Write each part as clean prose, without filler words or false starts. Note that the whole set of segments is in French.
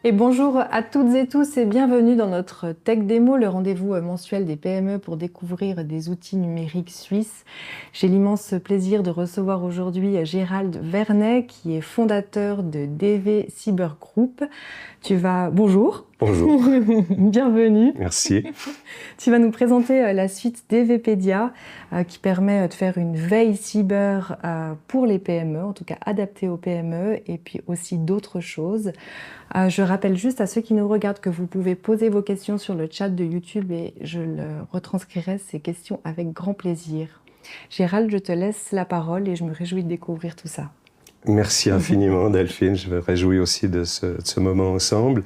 Et bonjour à toutes et tous et bienvenue dans notre Tech Démo, le rendez-vous mensuel des PME pour découvrir des outils numériques suisses. J'ai l'immense plaisir de recevoir aujourd'hui Gérald Vernet, qui est fondateur de DV Cyber Group. Bonjour. Bonjour. Bienvenue. Merci. Tu vas nous présenter la suite DVpedia qui permet de faire une veille cyber pour les PME, en tout cas adaptée aux PME, et puis aussi d'autres choses. Je rappelle juste à ceux qui nous regardent que vous pouvez poser vos questions sur le chat de YouTube et je retranscrirai ces questions avec grand plaisir. Gérald, je te laisse la parole et je me réjouis de découvrir tout ça. Merci infiniment Delphine, je me réjouis aussi de ce moment ensemble.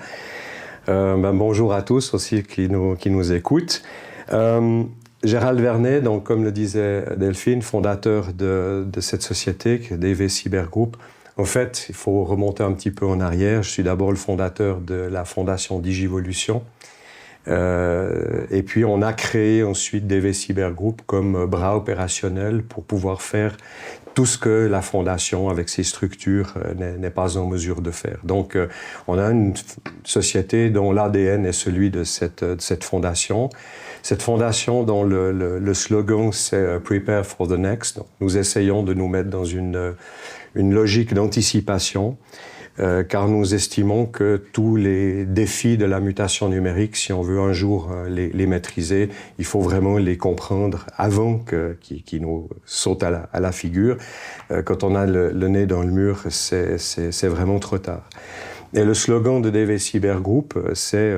Bonjour à tous aussi qui nous écoutent. Gérald Vernet, donc, comme le disait Delphine, fondateur de cette société, DV Cyber Group. En fait, il faut remonter un petit peu en arrière. Je suis d'abord le fondateur de la fondation Digivolution. Et puis on a créé ensuite DV Cyber Group comme bras opérationnel pour pouvoir faire tout ce que la fondation, avec ses structures, n'est pas en mesure de faire. Donc, on a une société dont l'ADN est celui de cette fondation. Cette fondation dont le slogan, c'est « Prepare for the next ». Donc, nous essayons de nous mettre dans une logique d'anticipation, car nous estimons que tous les défis de la mutation numérique, si on veut un jour les maîtriser, il faut vraiment les comprendre avant qu'ils nous sautent à la figure. Quand on a le nez dans le mur, c'est vraiment trop tard. Et le slogan de DV Cyber Group, c'est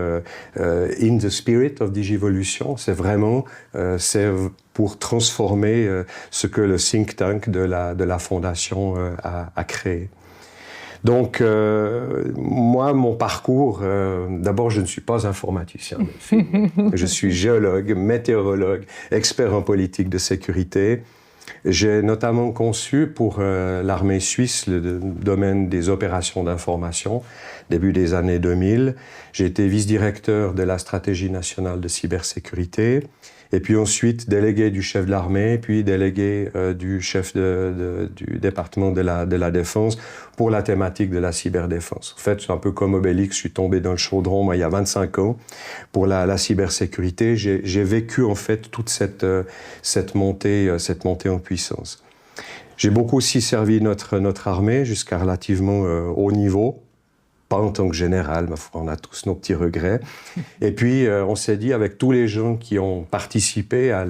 In the Spirit of Digivolution. C'est vraiment pour transformer ce que le think tank de la fondation a créé. Donc, moi, mon parcours, d'abord, je ne suis pas informaticien. Je suis géologue, météorologue, expert en politique de sécurité. J'ai notamment conçu pour l'armée suisse le domaine des opérations d'information, début des années 2000. J'ai été vice-directeur de la stratégie nationale de cybersécurité. Et puis ensuite, délégué du chef de l'armée, puis délégué du chef du département de la défense pour la thématique de la cyberdéfense. En fait, c'est un peu comme Obélix, je suis tombé dans le chaudron, moi, il y a 25 ans, pour la cybersécurité. J'ai vécu, en fait, toute cette montée en puissance. J'ai beaucoup aussi servi notre armée jusqu'à relativement haut niveau. Pas en tant que général, mais on a tous nos petits regrets. Et puis, on s'est dit, avec tous les gens qui ont participé à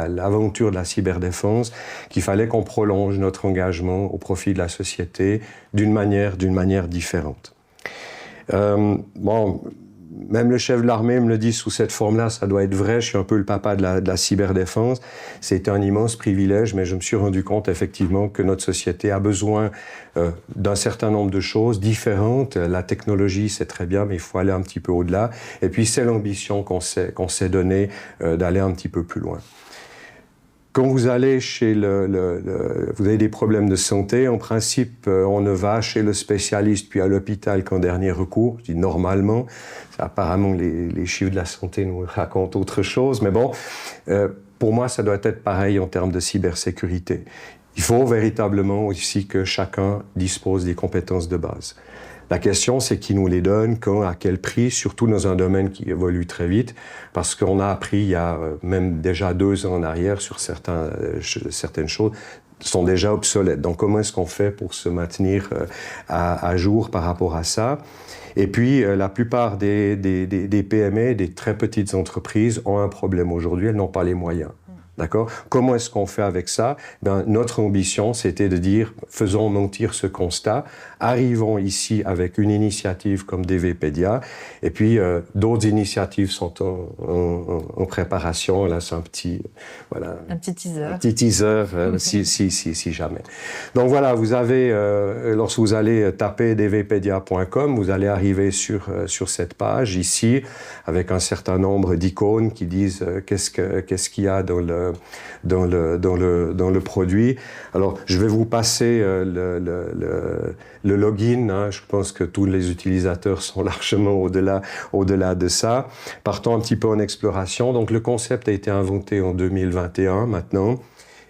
l'aventure de la cyberdéfense, qu'il fallait qu'on prolonge notre engagement au profit de la société d'une manière différente. Même le chef de l'armée me le dit sous cette forme-là, ça doit être vrai, je suis un peu le papa de la cyberdéfense. C'était un immense privilège, mais je me suis rendu compte effectivement que notre société a besoin d'un certain nombre de choses différentes. La technologie, c'est très bien, mais il faut aller un petit peu au-delà. Et puis c'est l'ambition qu'on s'est donnée d'aller un petit peu plus loin. Quand vous allez vous avez des problèmes de santé, en principe, on ne va chez le spécialiste puis à l'hôpital qu'en dernier recours. Je dis normalement. Apparemment, les chiffres de la santé nous racontent autre chose. Mais bon, pour moi, ça doit être pareil en termes de cybersécurité. Il faut véritablement aussi que chacun dispose des compétences de base. La question, c'est qui nous les donne, quand, à quel prix, surtout dans un domaine qui évolue très vite, parce qu'on a appris il y a même déjà 2 ans en arrière sur certaines choses sont déjà obsolètes. Donc, comment est-ce qu'on fait pour se maintenir à jour par rapport à ça? Et puis, la plupart des PME, des très petites entreprises, ont un problème aujourd'hui, elles n'ont pas les moyens. D'accord? Comment est-ce qu'on fait avec ça? Notre ambition, c'était de dire, faisons mentir ce constat, arrivons ici avec une initiative comme DVpedia, et puis d'autres initiatives sont en préparation. Là, c'est un petit teaser. Un petit teaser, si jamais. Donc voilà, vous avez, lorsque vous allez taper dvpedia.com, vous allez arriver sur cette page ici, avec un certain nombre d'icônes qui disent qu'est-ce qu'il y a dans le produit. Alors, je vais vous passer le login. Hein. Je pense que tous les utilisateurs sont largement au-delà de ça. Partons un petit peu en exploration. Donc, le concept a été inventé en 2021 maintenant.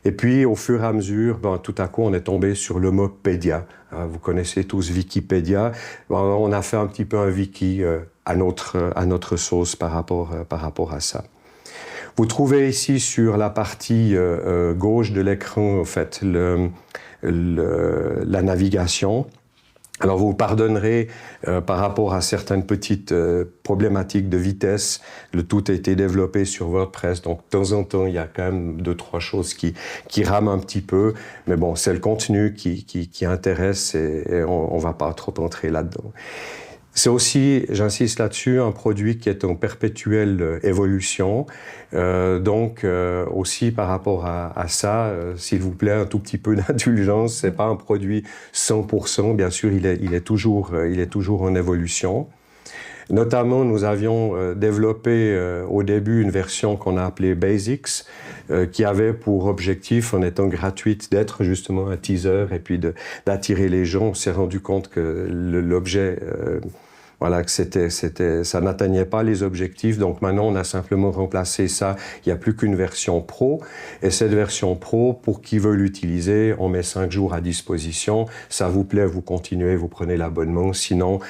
Et puis, au fur et à mesure, tout à coup, on est tombé sur le mot pédia. Vous connaissez tous Wikipédia. On a fait un petit peu un wiki à notre sauce par rapport à ça. Vous trouvez ici sur la partie gauche de l'écran, en fait, la navigation. Alors vous pardonnerez par rapport à certaines petites problématiques de vitesse, le tout a été développé sur WordPress, donc de temps en temps il y a quand même 2-3 choses qui rament un petit peu, mais bon c'est le contenu qui intéresse et on va pas trop entrer là-dedans. C'est aussi, j'insiste là-dessus, un produit qui est en perpétuelle évolution. Donc aussi par rapport à ça, s'il vous plaît, un tout petit peu d'indulgence. C'est pas un produit 100%. Bien sûr, il est toujours en évolution. Notamment, nous avions développé au début une version qu'on a appelée Basics, qui avait pour objectif, en étant gratuite, d'être justement un teaser et puis d'attirer les gens. On s'est rendu compte que l'objet, voilà, que ça n'atteignait pas les objectifs. Donc maintenant, on a simplement remplacé ça. Il n'y a plus qu'une version Pro. Et cette version Pro, pour qui veut l'utiliser, on met 5 jours à disposition. Ça vous plaît, vous continuez, vous prenez l'abonnement. Sinon,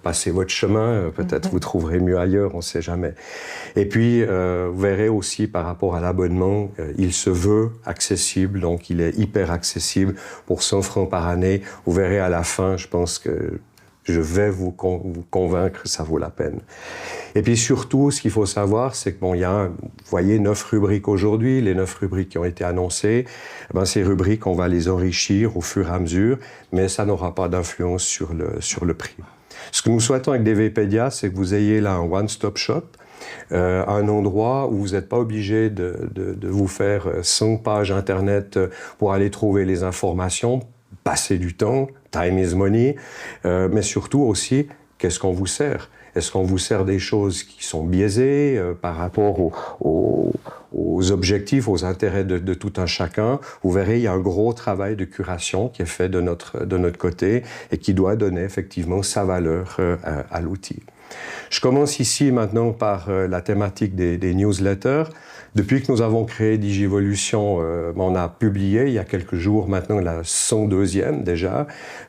passez votre chemin. Peut-être vous trouverez mieux ailleurs, on ne sait jamais. Et puis, vous verrez aussi par rapport à l'abonnement, il se veut accessible. Donc, il est hyper accessible pour 100 francs par année. Vous verrez à la fin, je pense que je vais vous convaincre que ça vaut la peine. Et puis surtout, ce qu'il faut savoir, c'est que il y a, vous voyez, 9 rubriques aujourd'hui, les 9 rubriques qui ont été annoncées. Ces rubriques, on va les enrichir au fur et à mesure, mais ça n'aura pas d'influence sur le prix. Ce que nous souhaitons avec DVPedia, c'est que vous ayez là un one-stop shop, un endroit où vous n'êtes pas obligé de vous faire 100 pages Internet pour aller trouver les informations, passer du temps, time is money, mais surtout aussi, qu'est-ce qu'on vous sert? Est-ce qu'on vous sert des choses qui sont biaisées par rapport aux objectifs, aux intérêts de tout un chacun? Vous verrez, il y a un gros travail de curation qui est fait de notre côté et qui doit donner effectivement sa valeur à l'outil. Je commence ici maintenant par la thématique des newsletters. Depuis que nous avons créé Digivolution, on a publié il y a quelques jours maintenant la 102e déjà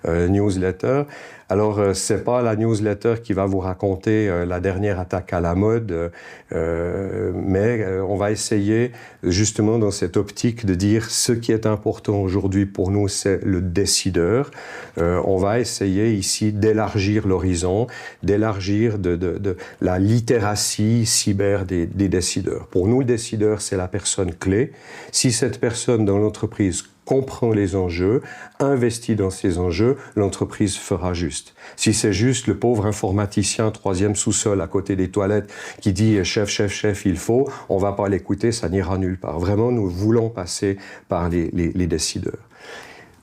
newsletter. Alors, c'est pas la newsletter qui va vous raconter la dernière attaque à la mode, mais on va essayer justement dans cette optique de dire ce qui est important aujourd'hui pour nous, c'est le décideur. On va essayer ici d'élargir l'horizon, d'élargir de la littératie cyber des décideurs. Pour nous, le décideur, c'est la personne clé. Si cette personne dans l'entreprise comprend les enjeux, investit dans ces enjeux, l'entreprise fera juste. Si c'est juste le pauvre informaticien, 3e sous-sol à côté des toilettes, qui dit « chef, chef, chef, il faut », on va pas l'écouter, ça n'ira nulle part. Vraiment, nous voulons passer par les décideurs.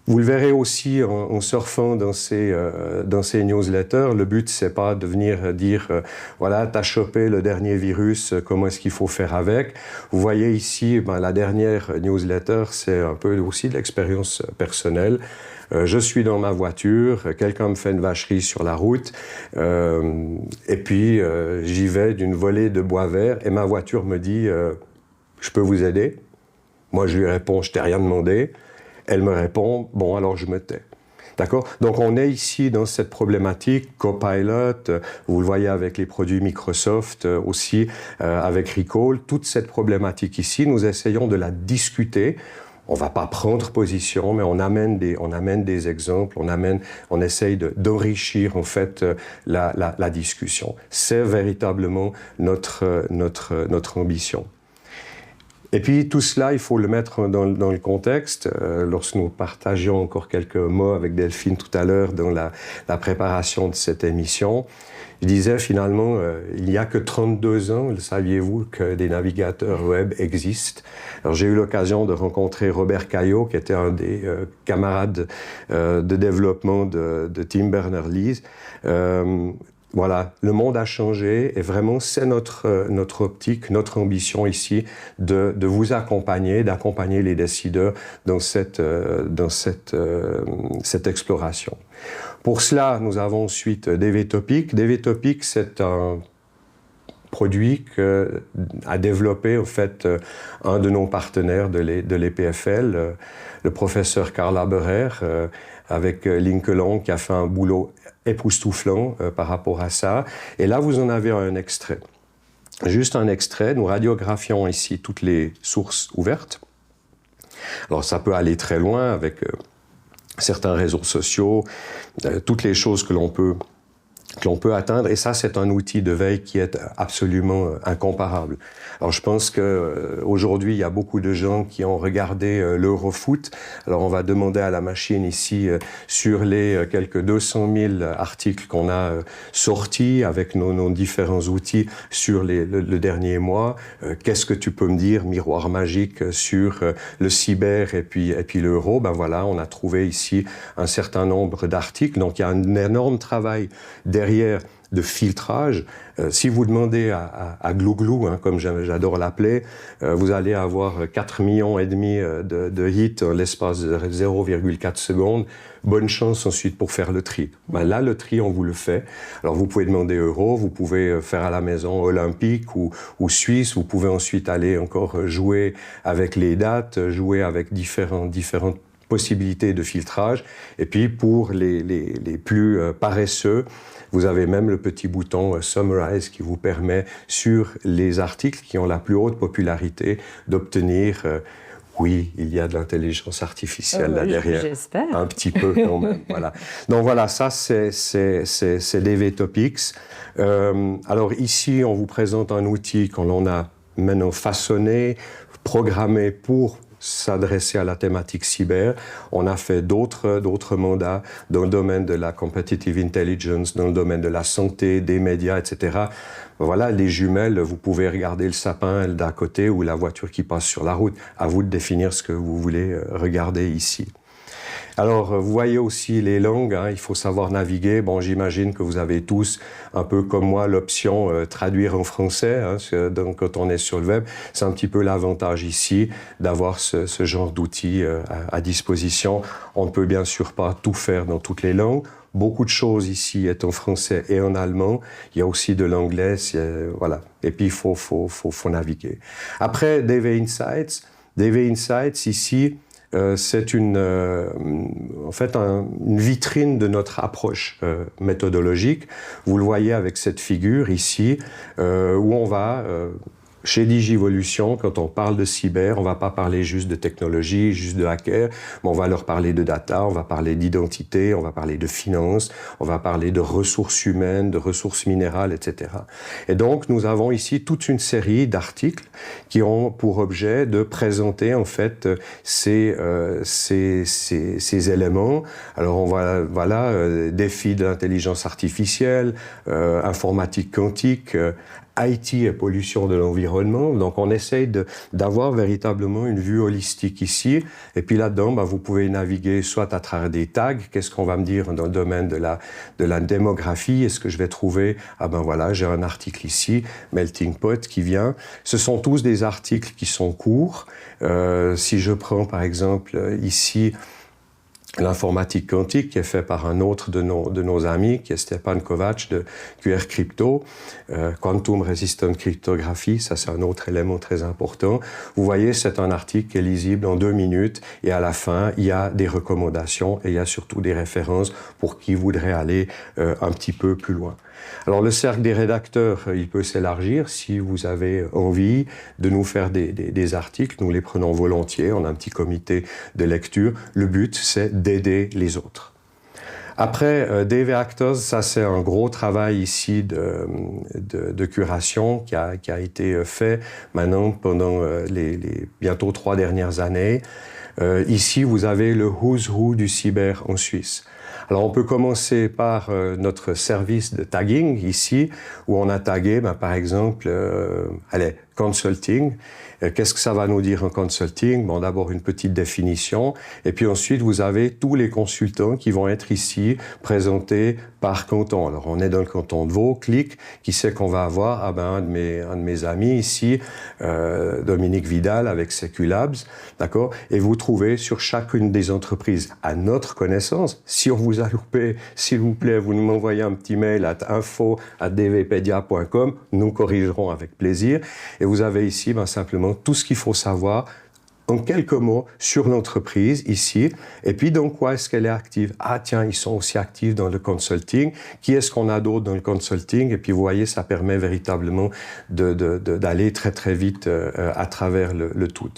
Vous le verrez aussi en surfant dans ces newsletters. Le but, c'est pas de venir dire voilà, t'as chopé le dernier virus, comment est-ce qu'il faut faire avec. Vous voyez ici, la dernière newsletter, c'est un peu aussi de l'expérience personnelle. Je suis dans ma voiture, quelqu'un me fait une vacherie sur la route, et puis j'y vais d'une volée de bois vert, et ma voiture me dit je peux vous aider? Moi, je lui réponds je t'ai rien demandé. Elle me répond, bon, alors je me tais. D'accord? Donc, on est ici dans cette problématique Copilot, vous le voyez avec les produits Microsoft, aussi avec Recall. Toute cette problématique ici, nous essayons de la discuter. On va pas prendre position, mais on amène des exemples, on essaye d'enrichir, en fait, la discussion. C'est véritablement notre ambition. Et puis tout cela, il faut le mettre dans le contexte. Lorsque nous partagions encore quelques mots avec Delphine tout à l'heure dans la préparation de cette émission, je disais finalement, il n'y a que 32 ans, le saviez-vous, que des navigateurs web existent. Alors j'ai eu l'occasion de rencontrer Robert Caillot, qui était un des camarades de développement de Tim Berners-Lee. Voilà, le monde a changé et vraiment c'est notre optique, notre ambition ici de vous accompagner, d'accompagner les décideurs dans cette exploration. Pour cela, nous avons ensuite DV Topic. DV Topic, c'est un produit qu'a développé en fait un de nos partenaires de l'EPFL, le professeur Karl Haberer, avec Linkelong, qui a fait un boulot époustouflant par rapport à ça. Et là, vous en avez un extrait. Juste un extrait. Nous radiographions ici toutes les sources ouvertes. Alors, ça peut aller très loin avec certains réseaux sociaux, toutes les choses que l'on peut atteindre, et ça, c'est un outil de veille qui est absolument incomparable. Alors, je pense qu'aujourd'hui, il y a beaucoup de gens qui ont regardé l'Eurofoot. Alors, on va demander à la machine ici, sur les quelques 200 000 articles qu'on a sortis avec nos différents outils sur le dernier mois, qu'est-ce que tu peux me dire, miroir magique, sur le cyber et puis l'euro? Ben voilà, on a trouvé ici un certain nombre d'articles. Donc, il y a un énorme travail derrière de filtrage. Si vous demandez à Glouglou, hein, comme j'adore l'appeler, vous allez avoir 4,5 millions de hits en l'espace de 0,4 secondes. Bonne chance ensuite pour faire le tri. Ben là, le tri, on vous le fait. Alors, vous pouvez demander euro, vous pouvez faire à la maison olympique ou suisse, vous pouvez ensuite aller encore jouer avec les dates, jouer avec différentes possibilités de filtrage. Et puis, pour les plus paresseux, vous avez même le petit bouton Summarize qui vous permet, sur les articles qui ont la plus haute popularité, d'obtenir... oui, il y a de l'intelligence artificielle là derrière. J'espère. Un petit peu quand même. Voilà. Donc voilà, ça c'est DV Topics. Alors ici, on vous présente un outil qu'on a maintenant façonné, programmé pour s'adresser à la thématique cyber. On a fait d'autres mandats dans le domaine de la competitive intelligence, dans le domaine de la santé, des médias, etc. Voilà, les jumelles, vous pouvez regarder le sapin d'à côté ou la voiture qui passe sur la route. À vous de définir ce que vous voulez regarder ici. Alors, vous voyez aussi les langues, hein, il faut savoir naviguer. Bon, j'imagine que vous avez tous, un peu comme moi, l'option traduire en français. Hein, donc, quand on est sur le web, c'est un petit peu l'avantage ici d'avoir ce genre d'outils à disposition. On ne peut bien sûr pas tout faire dans toutes les langues. Beaucoup de choses ici est en français et en allemand. Il y a aussi de l'anglais, voilà. Et puis, il faut naviguer. Après, DV Insights. DV Insights, ici, c'est en fait une vitrine de notre approche méthodologique. Vous le voyez avec cette figure ici, où on va... Chez Digivolution, quand on parle de cyber, on ne va pas parler juste de technologie, juste de hacker, mais on va leur parler de data, on va parler d'identité, on va parler de finance, on va parler de ressources humaines, de ressources minérales, etc. Et donc, nous avons ici toute une série d'articles qui ont pour objet de présenter en fait ces éléments. Alors, on va, voilà, défis de l'intelligence artificielle, informatique quantique, IT et pollution de l'environnement. Donc, on essaye d'avoir véritablement une vue holistique ici. Et puis là-dedans, vous pouvez naviguer soit à travers des tags. Qu'est-ce qu'on va me dire dans le domaine de la démographie? Est-ce que je vais trouver, voilà, j'ai un article ici, Melting Pot, qui vient. Ce sont tous des articles qui sont courts. Si je prends, par exemple, ici, l'informatique quantique, qui est fait par un autre de nos amis, qui est Stepan Kovac de QR Crypto, Quantum Resistant Cryptography, ça c'est un autre élément très important. Vous voyez, c'est un article qui est lisible en 2 minutes, et à la fin, il y a des recommandations, et il y a surtout des références pour qui voudrait aller un petit peu plus loin. Alors, le cercle des rédacteurs, il peut s'élargir. Si vous avez envie de nous faire des articles, nous les prenons volontiers. On a un petit comité de lecture. Le but, c'est d'aider les autres. Après, DV Actors, ça c'est un gros travail ici de curation qui a été fait maintenant pendant les bientôt 3 dernières années. Ici, vous avez le who's who du cyber en Suisse. Alors, on peut commencer par notre service de tagging ici, où on a tagué, par exemple, consulting. Qu'est-ce que ça va nous dire en consulting? Bon, d'abord une petite définition, et puis ensuite vous avez tous les consultants qui vont être ici présentés par canton. Alors on est dans le canton de Vaud, clic, qui sait qu'on va avoir? Ah ben un de mes amis ici, Dominique Vidal avec Seculabs, d'accord? Et vous trouvez sur chacune des entreprises, à notre connaissance, si on vous a loupé, s'il vous plaît, vous nous envoyez un petit mail à info@dvpedia.com, nous corrigerons avec plaisir. Et vous avez ici simplement tout ce qu'il faut savoir en quelques mots sur l'entreprise ici. Et puis, dans quoi est-ce qu'elle est active? Ah tiens, ils sont aussi actifs dans le consulting. Qui est-ce qu'on a d'autre dans le consulting? Et puis, vous voyez, ça permet véritablement d'aller très très vite à travers le tout.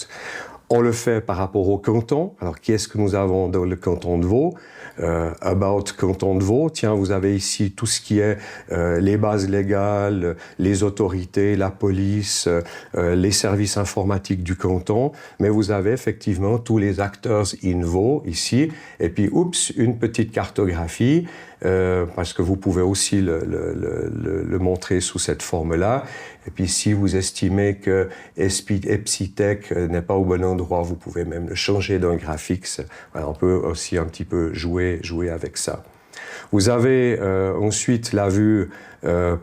On le fait par rapport au canton. Alors, qui est-ce que nous avons dans le canton de Vaud? About canton de Vaud. Tiens, vous avez ici tout ce qui est les bases légales, les autorités, la police, les services informatiques du canton. Mais vous avez effectivement tous les acteurs in Vaud ici. Et puis, oups, une petite cartographie. Parce que vous pouvez aussi le montrer sous cette forme-là. Et puis, si vous estimez que EPSITEC n'est pas au bon endroit, vous pouvez même le changer dans le graphics. Voilà, on peut aussi un petit peu jouer avec ça. Vous avez ensuite la vue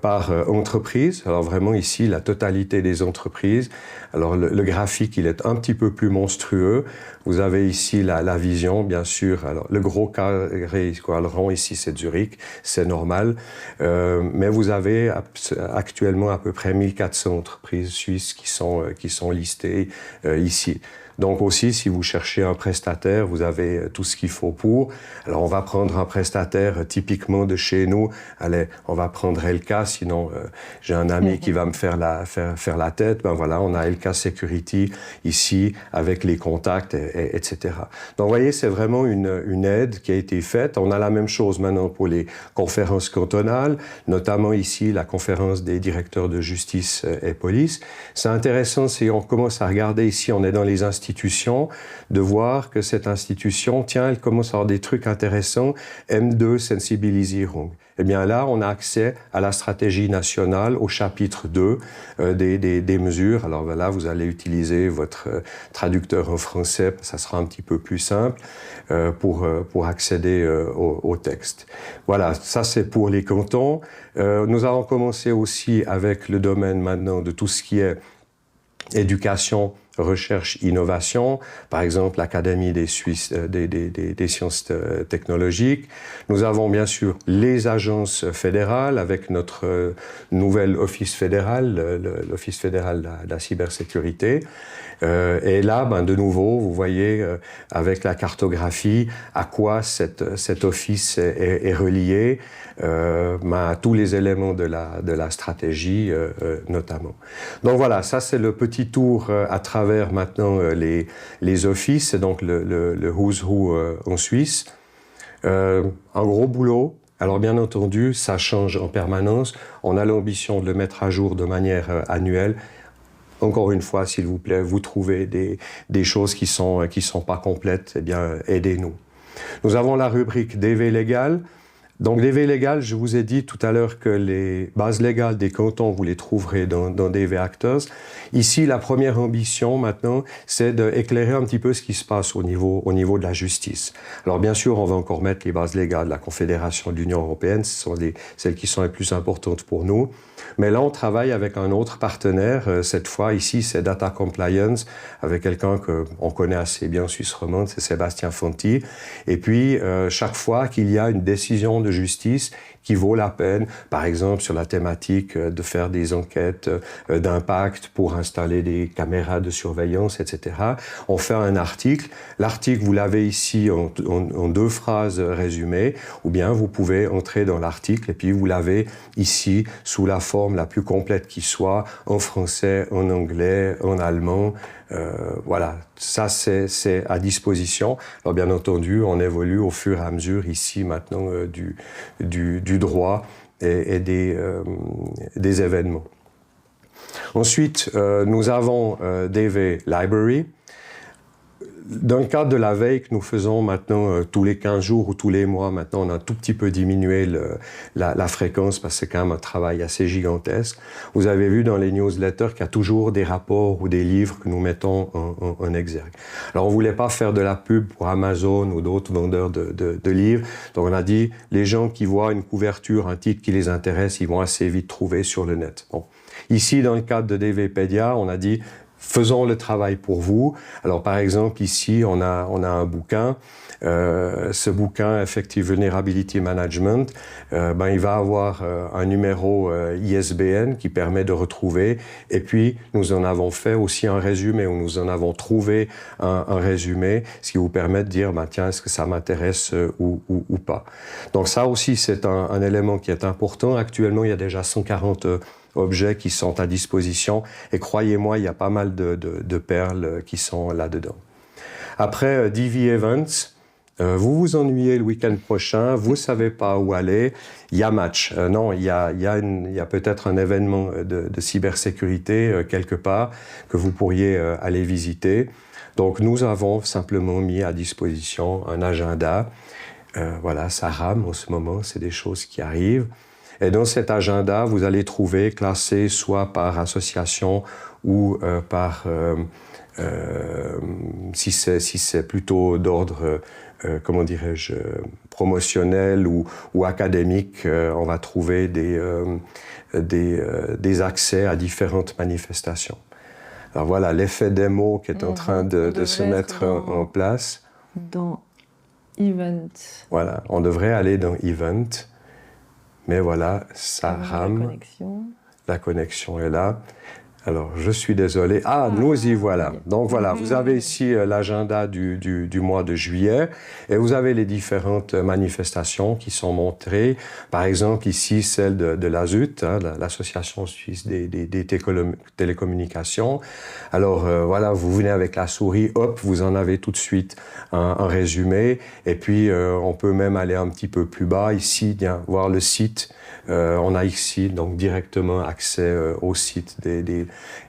par entreprise. Alors vraiment ici, la totalité des entreprises. Alors le graphique, il est un petit peu plus monstrueux. Vous avez ici la vision, bien sûr. Alors le gros carré, le rond ici, c'est Zurich, c'est normal. Mais vous avez actuellement à peu près 1400 entreprises suisses qui sont listées ici. Donc aussi, si vous cherchez un prestataire, vous avez tout ce qu'il faut pour. Alors on va prendre un prestataire typiquement de chez nous. Allez, on va prendre LK, sinon j'ai un ami qui va me faire la tête. Ben voilà, on a LK Security ici avec les contacts, etc. Donc vous voyez, c'est vraiment une aide qui a été faite. On a la même chose maintenant pour les conférences cantonales, notamment ici la conférence des directeurs de justice et police. C'est intéressant si on commence à regarder ici, on est dans les institutions, de voir que cette institution, tiens, elle commence à avoir des trucs intéressants, M2 Sensibilisierung. Eh bien là, on a accès à la stratégie nationale, au chapitre 2 des mesures. Alors là, vous allez utiliser votre traducteur en français, ça sera un petit peu plus simple pour accéder au texte. Voilà, ça c'est pour les cantons. Nous allons commencer aussi avec le domaine maintenant de tout ce qui est éducation, recherche, innovation, par exemple l'Académie des sciences technologiques. Nous avons bien sûr les agences fédérales avec notre nouvel office fédéral, l'Office fédéral de la cybersécurité. Et là, de nouveau, vous voyez avec la cartographie à quoi cet office est relié, à tous les éléments de la stratégie notamment. Donc voilà, ça c'est le petit tour à travers maintenant les offices, donc le Who's Who en Suisse. Un gros boulot. Alors bien entendu, ça change en permanence. On a l'ambition de le mettre à jour de manière annuelle. Encore une fois, s'il vous plaît, vous trouvez des choses qui sont pas complètes, eh bien, aidez-nous. Nous avons la rubrique DV légal. Donc, DV légal, je vous ai dit tout à l'heure que les bases légales des cantons, vous les trouverez dans DV Actors. Ici, la première ambition, maintenant, c'est d'éclairer un petit peu ce qui se passe au niveau de la justice. Alors, bien sûr, on va encore mettre les bases légales de la Confédération de l'Union européenne, ce sont celles qui sont les plus importantes pour nous. Mais là, on travaille avec un autre partenaire. Cette fois, ici, c'est Data Compliance, avec quelqu'un qu'on connaît assez bien en Suisse romande, c'est Sébastien Fonti. Et puis, chaque fois qu'il y a une décision de justice qui vaut la peine, par exemple sur la thématique de faire des enquêtes d'impact pour installer des caméras de surveillance, etc. On fait un article. L'article, vous l'avez ici en 2 phrases résumées, ou bien vous pouvez entrer dans l'article et puis vous l'avez ici sous la forme la plus complète qui soit, en français, en anglais, en allemand. Voilà, ça c'est à disposition. Alors bien entendu, on évolue au fur et à mesure ici maintenant du droit et des événements. Ensuite, nous avons DV Library. dans le cadre de la veille que nous faisons maintenant tous les 15 jours ou tous les mois, maintenant on a un tout petit peu diminué la fréquence parce que c'est quand même un travail assez gigantesque. Vous avez vu dans les newsletters qu'il y a toujours des rapports ou des livres que nous mettons en exergue. Alors on voulait pas faire de la pub pour Amazon ou d'autres vendeurs de livres, donc on a dit les gens qui voient une couverture, un titre qui les intéresse, ils vont assez vite trouver sur le net. Bon. Ici, dans le cadre de DVPedia, on a dit faisons le travail pour vous. Alors, par exemple, ici, on a un bouquin. Ce bouquin, Effective Vulnerability Management, il va avoir un numéro ISBN qui permet de retrouver. Et puis, nous en avons fait aussi un résumé, où nous en avons trouvé un résumé, ce qui vous permet de dire, tiens, est-ce que ça m'intéresse ou pas. Donc ça aussi, c'est un élément qui est important. Actuellement, il y a déjà 140 objets qui sont à disposition. Et croyez-moi, il y a pas mal de perles qui sont là-dedans. Après DV Events, vous vous ennuyez le week-end prochain, vous ne savez pas où aller, il y a match. Non, il y a peut-être un événement de cybersécurité quelque part que vous pourriez aller visiter. Donc nous avons simplement mis à disposition un agenda. Voilà, ça rame en ce moment, c'est des choses qui arrivent. Et dans cet agenda, vous allez trouver classé soit par association ou par, si c'est plutôt d'ordre, comment dirais-je, promotionnel ou académique, on va trouver des accès à différentes manifestations. Alors voilà, l'effet démo qui est en train de se mettre en place. Dans Event. Voilà, on devrait aller dans Event. Mais voilà, ça rame. La connexion est là. Alors, je suis désolé. Nous y voilà. Donc voilà, vous avez ici l'agenda du mois de juillet et vous avez les différentes manifestations qui sont montrées. Par exemple, ici, celle de l'ASUT, l'Association suisse des télécommunications. Alors voilà, vous venez avec la souris, hop, vous en avez tout de suite un résumé. Et puis, on peut même aller un petit peu plus bas, ici, voir le site. On a ici donc directement accès au site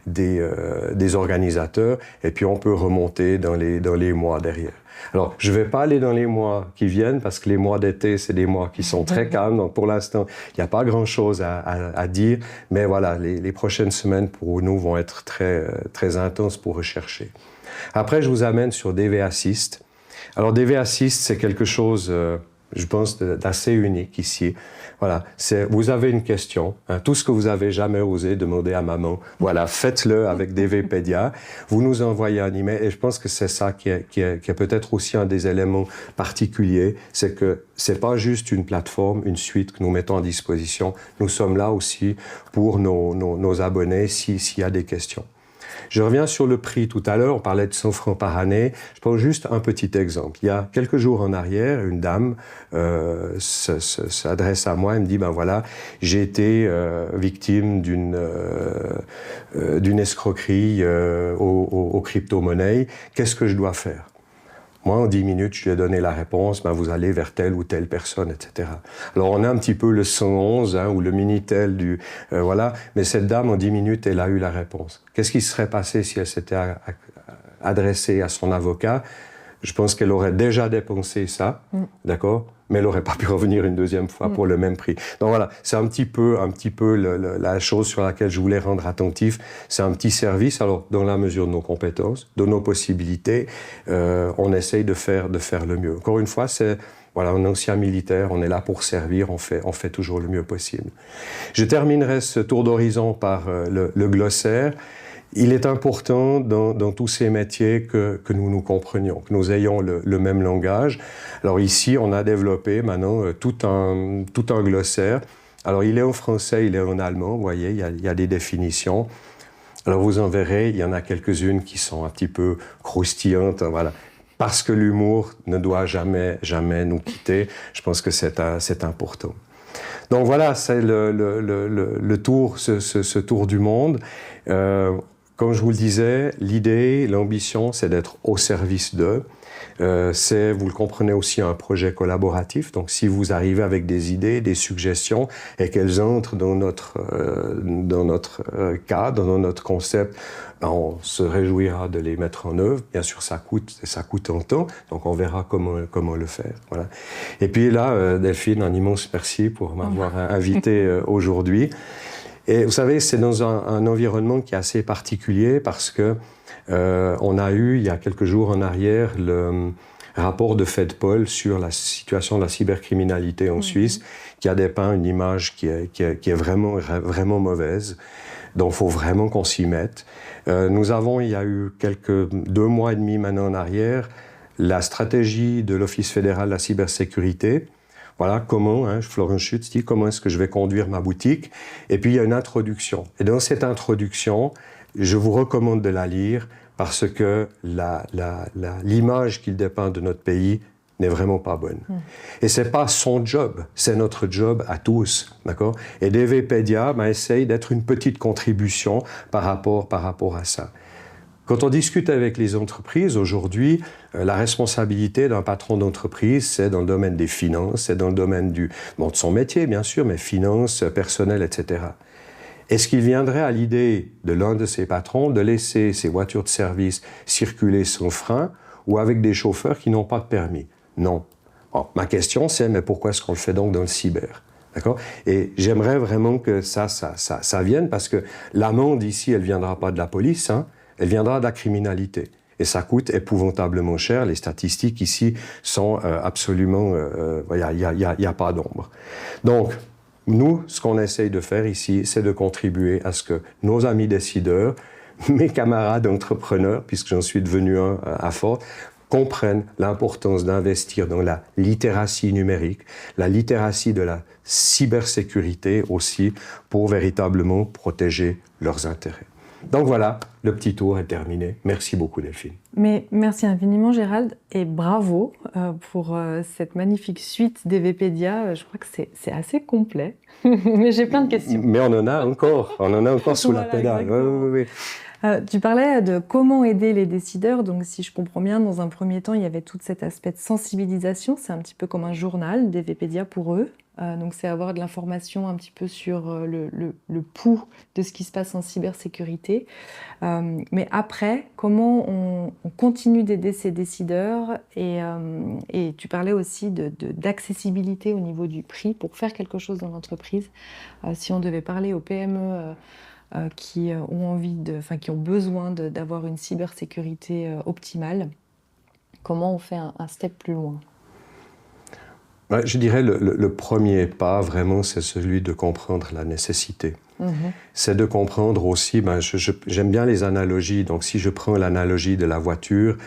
des organisateurs et puis on peut remonter dans les mois derrière. Alors, je ne vais pas aller dans les mois qui viennent parce que les mois d'été, c'est des mois qui sont très calmes. Donc, pour l'instant, il n'y a pas grand-chose à dire. Mais voilà, les prochaines semaines pour nous vont être très, très intenses pour rechercher. Après, je vous amène sur DV Assist. Alors, DV Assist, c'est quelque chose... je pense, d'assez unique ici. Voilà, vous avez une question, tout ce que vous avez jamais osé demander à maman, voilà, faites-le avec DVPedia. Vous nous envoyez un email et je pense que c'est ça qui est peut-être aussi un des éléments particuliers, c'est que c'est pas juste une plateforme, une suite que nous mettons à disposition. Nous sommes là aussi pour nos abonnés s'il y a des questions. Je reviens sur le prix tout à l'heure, on parlait de 100 francs par année. Je prends juste un petit exemple. Il y a quelques jours en arrière, une dame s'adresse à moi et me dit, voilà, j'ai été victime d'une escroquerie aux crypto-monnaies. Qu'est-ce que je dois faire ? Moi, en 10 minutes, je lui ai donné la réponse, vous allez vers telle ou telle personne, etc. Alors, on a un petit peu le 111 ou le Minitel du... voilà, mais cette dame, en 10 minutes, elle a eu la réponse. Qu'est-ce qui serait passé si elle s'était adressée à son avocat ? Je pense qu'elle aurait déjà dépensé ça, d'accord ? Mais elle n'aurait pas pu revenir une deuxième fois pour le même prix. Donc voilà, c'est un petit peu la chose sur laquelle je voulais rendre attentif. C'est un petit service, alors dans la mesure de nos compétences, de nos possibilités, on essaye de faire le mieux. Encore une fois, on est ancien militaire, on est là pour servir, on fait toujours le mieux possible. Je terminerai ce tour d'horizon par le glossaire. Il est important dans tous ces métiers que nous nous comprenions, que nous ayons le même langage. Alors ici, on a développé maintenant tout un glossaire. Alors il est en français, il est en allemand, vous voyez, il y a des définitions. Alors vous en verrez, il y en a quelques-unes qui sont un petit peu croustillantes, voilà. Parce que l'humour ne doit jamais nous quitter, je pense que c'est important. Donc voilà, c'est le tour, ce tour du monde. Comme je vous le disais, l'idée, l'ambition, c'est d'être au service d'eux. C'est, vous le comprenez aussi, un projet collaboratif. Donc, si vous arrivez avec des idées, des suggestions, et qu'elles entrent dans notre cadre, dans notre concept, ben, on se réjouira de les mettre en œuvre. Bien sûr, ça coûte en temps, donc on verra comment le faire. Voilà. Et puis là, Delphine, un immense merci pour m'avoir invité aujourd'hui. Et vous savez, c'est dans un environnement qui est assez particulier parce que on a eu, il y a quelques jours en arrière, le rapport de FedPol sur la situation de la cybercriminalité en Suisse, qui a dépeint une image qui est vraiment mauvaise. Donc, il faut vraiment qu'on s'y mette. Nous avons, il y a eu 2 mois et demi maintenant en arrière, la stratégie de l'Office fédéral de la cybersécurité. Voilà, comment, Florent Schütz dit, comment est-ce que je vais conduire ma boutique? Et puis, il y a une introduction. Et dans cette introduction, je vous recommande de la lire parce que l'image qu'il dépeint de notre pays n'est vraiment pas bonne. Et c'est pas son job, c'est notre job à tous, d'accord? Et DVPedia essaye d'être une petite contribution par rapport à ça. Quand on discute avec les entreprises aujourd'hui, la responsabilité d'un patron d'entreprise, c'est dans le domaine des finances, c'est dans le domaine de son métier, bien sûr, mais finances, personnel, etc. Est-ce qu'il viendrait à l'idée de l'un de ces patrons de laisser ses voitures de service circuler sans frein ou avec des chauffeurs qui n'ont pas de permis? Non. Bon, ma question, c'est, mais pourquoi est-ce qu'on le fait donc dans le cyber? D'accord? Et j'aimerais vraiment que ça vienne, parce que l'amende ici, elle ne viendra pas de la police, elle viendra de la criminalité. Et ça coûte épouvantablement cher. Les statistiques ici sont absolument... Il n'y a pas d'ombre. Donc, nous, ce qu'on essaye de faire ici, c'est de contribuer à ce que nos amis décideurs, mes camarades entrepreneurs, puisque j'en suis devenu un à Ford, comprennent l'importance d'investir dans la littératie numérique, la littératie de la cybersécurité aussi, pour véritablement protéger leurs intérêts. Donc voilà, le petit tour est terminé. Merci beaucoup, Delphine. Mais merci infiniment, Gérald, et bravo pour cette magnifique suite DVPedia. Je crois que c'est assez complet, mais j'ai plein de questions. Mais on en a encore sous la pédale. Oui. Tu parlais de comment aider les décideurs, donc si je comprends bien, dans un premier temps, il y avait tout cet aspect de sensibilisation, c'est un petit peu comme un journal, DVPedia pour eux, donc c'est avoir de l'information un petit peu sur le pouls de ce qui se passe en cybersécurité. Mais après, comment on continue d'aider ces décideurs et tu parlais aussi d'accessibilité au niveau du prix pour faire quelque chose dans l'entreprise. Si on devait parler aux PME qui ont besoin d'avoir une cybersécurité optimale, comment on fait un step plus loin? Je dirais le premier pas, vraiment, c'est celui de comprendre la nécessité. C'est de comprendre aussi, j'aime bien les analogies, donc si je prends l'analogie de la voiture,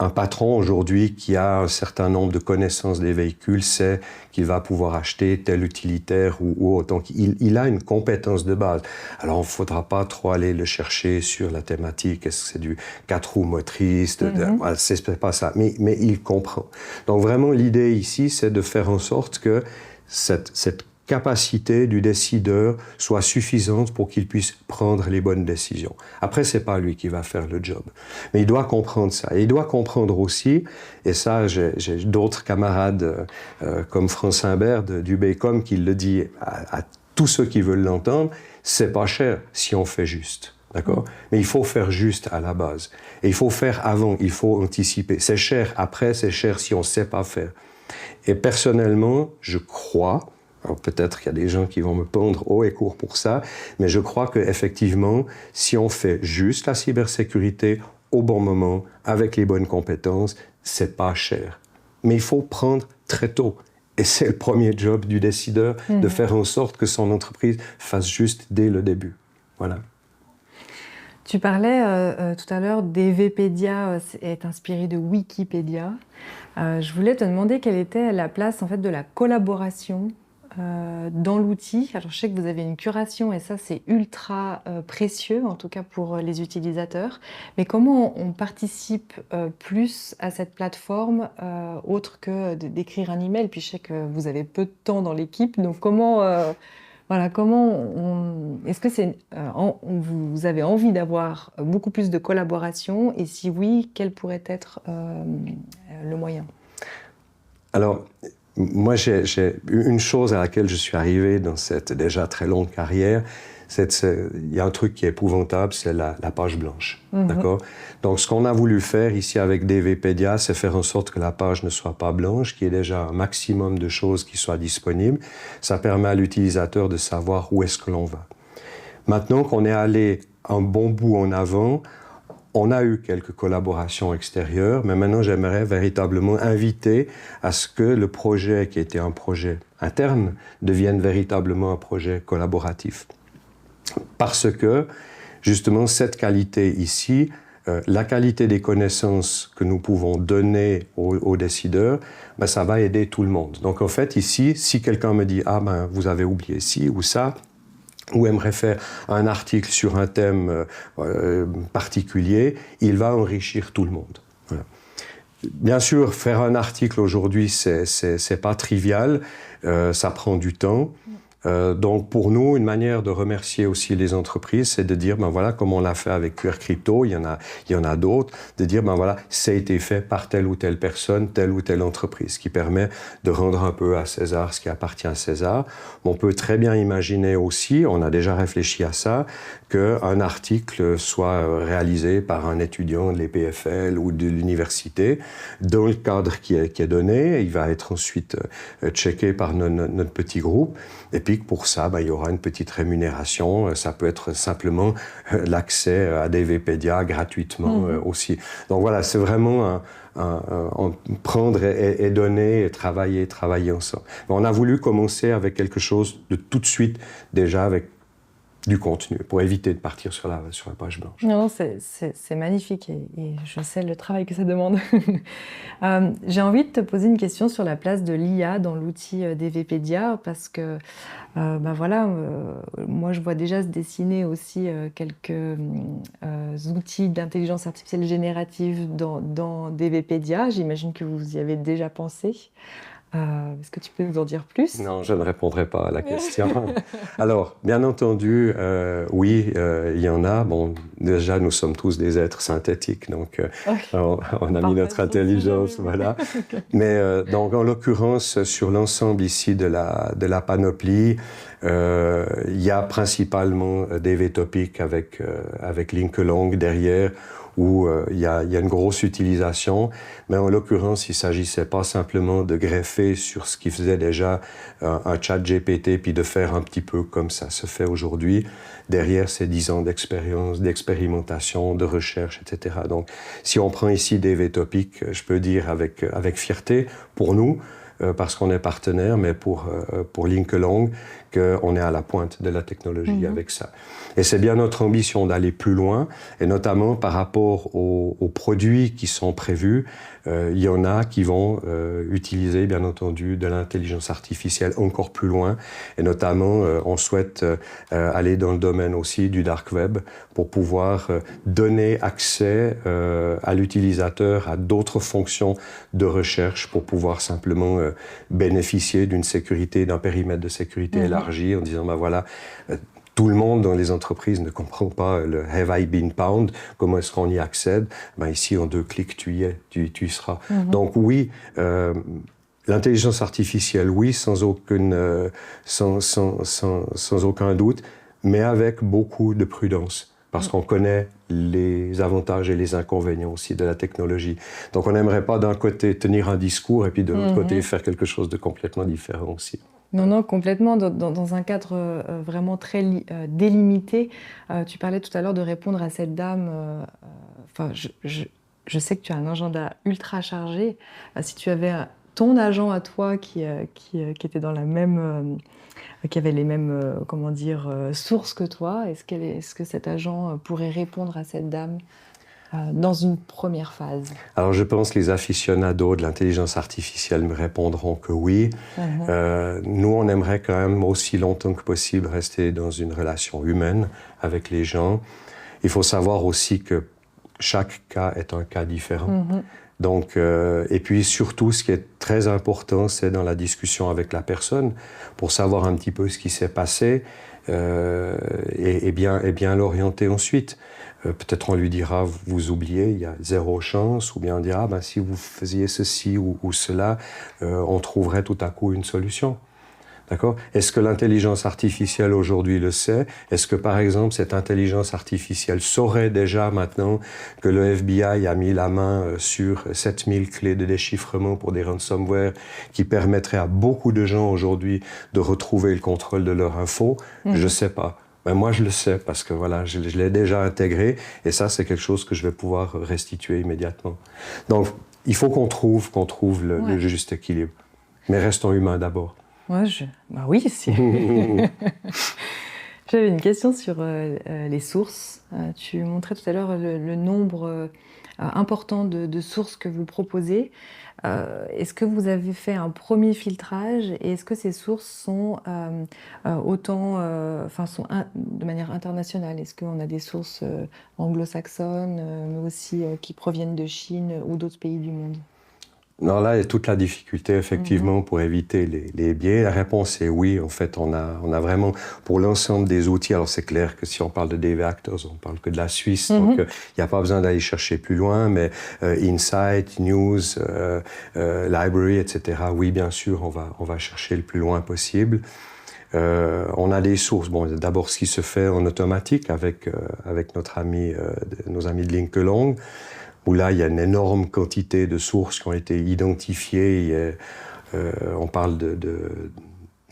un patron aujourd'hui qui a un certain nombre de connaissances des véhicules sait qu'il va pouvoir acheter tel utilitaire ou autre. Donc il a une compétence de base. Alors il ne faudra pas trop aller le chercher sur la thématique, est-ce que c'est du 4 roues motrices, c'est pas ça, mais il comprend. Donc vraiment l'idée ici, c'est de faire en sorte que cette capacité du décideur soit suffisante pour qu'il puisse prendre les bonnes décisions. Après, c'est pas lui qui va faire le job. Mais il doit comprendre ça. Et il doit comprendre aussi, et ça, j'ai d'autres camarades comme France Imbert du BECOM qui le dit à tous ceux qui veulent l'entendre, c'est pas cher si on fait juste. D'accord? Mais il faut faire juste à la base. Et il faut faire avant, il faut anticiper. C'est cher après, c'est cher si on sait pas faire. Et personnellement, je crois, alors peut-être qu'il y a des gens qui vont me pendre haut et court pour ça, mais je crois qu'effectivement, si on fait juste la cybersécurité au bon moment, avec les bonnes compétences, c'est pas cher. Mais il faut prendre très tôt. Et c'est le premier job du décideur, de faire en sorte que son entreprise fasse juste dès le début. Voilà. Tu parlais tout à l'heure, DVPedia est inspiré de Wikipédia. Je voulais te demander quelle était la place en fait, de la collaboration dans l'outil. Alors je sais que vous avez une curation et ça c'est ultra précieux, en tout cas pour les utilisateurs. Mais comment on participe plus à cette plateforme autre que d'écrire un email? Puis je sais que vous avez peu de temps dans l'équipe, donc comment Voilà, est-ce que vous avez envie d'avoir beaucoup plus de collaboration et si oui, quel pourrait être le moyen? Alors, moi, j'ai une chose à laquelle je suis arrivé dans cette déjà très longue carrière, il y a un truc qui est épouvantable, c'est la page blanche. D'accord? Donc, ce qu'on a voulu faire ici avec DVPedia, c'est faire en sorte que la page ne soit pas blanche, qu'il y ait déjà un maximum de choses qui soient disponibles. Ça permet à l'utilisateur de savoir où est-ce que l'on va. Maintenant qu'on est allé un bon bout en avant, on a eu quelques collaborations extérieures, mais maintenant j'aimerais véritablement inviter à ce que le projet, qui était un projet interne, devienne véritablement un projet collaboratif. Parce que, justement, cette qualité ici, la qualité des connaissances que nous pouvons donner aux décideurs, ben, ça va aider tout le monde. Donc en fait, ici, si quelqu'un me dit « Ah ben, vous avez oublié ci ou ça », ou aimerait faire un article sur un thème particulier, il va enrichir tout le monde. Voilà. Bien sûr, faire un article aujourd'hui, c'est pas trivial, ça prend du temps. Donc pour nous, une manière de remercier aussi les entreprises, c'est de dire, ben voilà, comme on l'a fait avec QR Crypto, il y en a d'autres, de dire, ben voilà, ça a été fait par telle ou telle personne, telle ou telle entreprise, ce qui permet de rendre un peu à César ce qui appartient à César. On peut très bien imaginer aussi, on a déjà réfléchi à ça, qu'un article soit réalisé par un étudiant de l'EPFL ou de l'université, dans le cadre qui est donné, il va être ensuite checké par notre petit groupe, et puis pour ça, ben, il y aura une petite rémunération. Ça peut être simplement l'accès à DVPedia gratuitement aussi. Donc voilà, c'est vraiment prendre et donner, et travailler ensemble. Mais on a voulu commencer avec quelque chose de tout de suite, déjà avec du contenu, pour éviter de partir sur la page blanche. Non, c'est magnifique et je sais le travail que ça demande. J'ai envie de te poser une question sur la place de l'IA dans l'outil DVPedia parce que ben voilà, moi je vois déjà se dessiner aussi quelques outils d'intelligence artificielle générative dans DVPedia. J'imagine que vous y avez déjà pensé. Est-ce que tu peux nous en dire plus? Non, je ne répondrai pas à la question. Alors, bien entendu, oui, il y en a. Bon, déjà, nous sommes tous des êtres synthétiques, donc on a mis notre intelligence, voilà. Okay. Mais donc, en l'occurrence, sur l'ensemble ici de la panoplie, il y a principalement DVTopic avec Linkelong derrière, où il y a une grosse utilisation, mais en l'occurrence, il ne s'agissait pas simplement de greffer sur ce qui faisait déjà un chat GPT, puis de faire un petit peu comme ça se fait aujourd'hui. Derrière, c'est 10 ans d'expérience, d'expérimentation, de recherche, etc. Donc, si on prend ici DVTopic, je peux dire avec fierté, pour nous, parce qu'on est partenaire, mais pour Linkelong, qu'on est à la pointe de la technologie avec ça. Et c'est bien notre ambition d'aller plus loin, et notamment par rapport aux produits qui sont prévus. Il y en a qui vont utiliser, bien entendu, de l'intelligence artificielle encore plus loin, et notamment, on souhaite aller dans le domaine aussi du dark web pour pouvoir donner accès à l'utilisateur à d'autres fonctions de recherche pour pouvoir simplement bénéficier d'une sécurité, d'un périmètre de sécurité élargi en disant, ben voilà, tout le monde dans les entreprises ne comprend pas le « have I been pwned », comment est-ce qu'on y accède? Ben ici, en 2 clics, tu y es, tu y seras. Donc oui, l'intelligence artificielle, oui, sans aucun doute, mais avec beaucoup de prudence, parce qu'on connaît les avantages et les inconvénients aussi de la technologie. Donc on n'aimerait pas d'un côté tenir un discours et puis de l'autre côté faire quelque chose de complètement différent aussi. Non, non, complètement. Dans un cadre vraiment très délimité. Tu parlais tout à l'heure de répondre à cette dame. Enfin, je sais que tu as un agenda ultra chargé. Si tu avais ton agent à toi qui était dans la même, qui avait les mêmes, comment dire, sources que toi, est-ce que cet agent pourrait répondre à cette dame dans une première phase? Alors je pense que les aficionados de l'intelligence artificielle me répondront que oui. Nous, on aimerait quand même aussi longtemps que possible rester dans une relation humaine avec les gens. Il faut savoir aussi que chaque cas est un cas différent. Donc, et puis surtout, ce qui est très important, c'est dans la discussion avec la personne, pour savoir un petit peu ce qui s'est passé et bien l'orienter ensuite. Peut-être on lui dira, vous oubliez, il y a 0 chance, ou bien on dira, ben, si vous faisiez ceci ou cela, on trouverait tout à coup une solution. D'accord ? Est-ce que l'intelligence artificielle aujourd'hui le sait ? Est-ce que, par exemple, cette intelligence artificielle saurait déjà maintenant que le FBI a mis la main sur 7000 clés de déchiffrement pour des ransomware qui permettraient à beaucoup de gens aujourd'hui de retrouver le contrôle de leur info ? Je ne sais pas. Ben moi, je le sais parce que voilà, je l'ai déjà intégré et ça, c'est quelque chose que je vais pouvoir restituer immédiatement. Donc, il faut qu'on trouve le juste équilibre. Mais restons humains d'abord. Ouais, bah oui, si. J'avais une question sur les sources. Tu montrais tout à l'heure le nombre important de sources que vous proposez. Est-ce que vous avez fait un premier filtrage et est-ce que ces sources sont de manière internationale? Est-ce qu'on a des sources anglo-saxonnes, mais aussi qui proviennent de Chine ou d'autres pays du monde? Non, là est toute la difficulté, effectivement, pour éviter les biais. La réponse est oui. En fait, on a vraiment, pour l'ensemble des outils, alors c'est clair que si on parle de Dave Actors, on parle que de la Suisse, donc il n'y a pas besoin d'aller chercher plus loin, mais Insight, News, Library, etc., oui, bien sûr, on va chercher le plus loin possible. On a des sources. Bon, d'abord, ce qui se fait en automatique avec nos amis de Linkelong, où là, il y a une énorme quantité de sources qui ont été identifiées. On parle de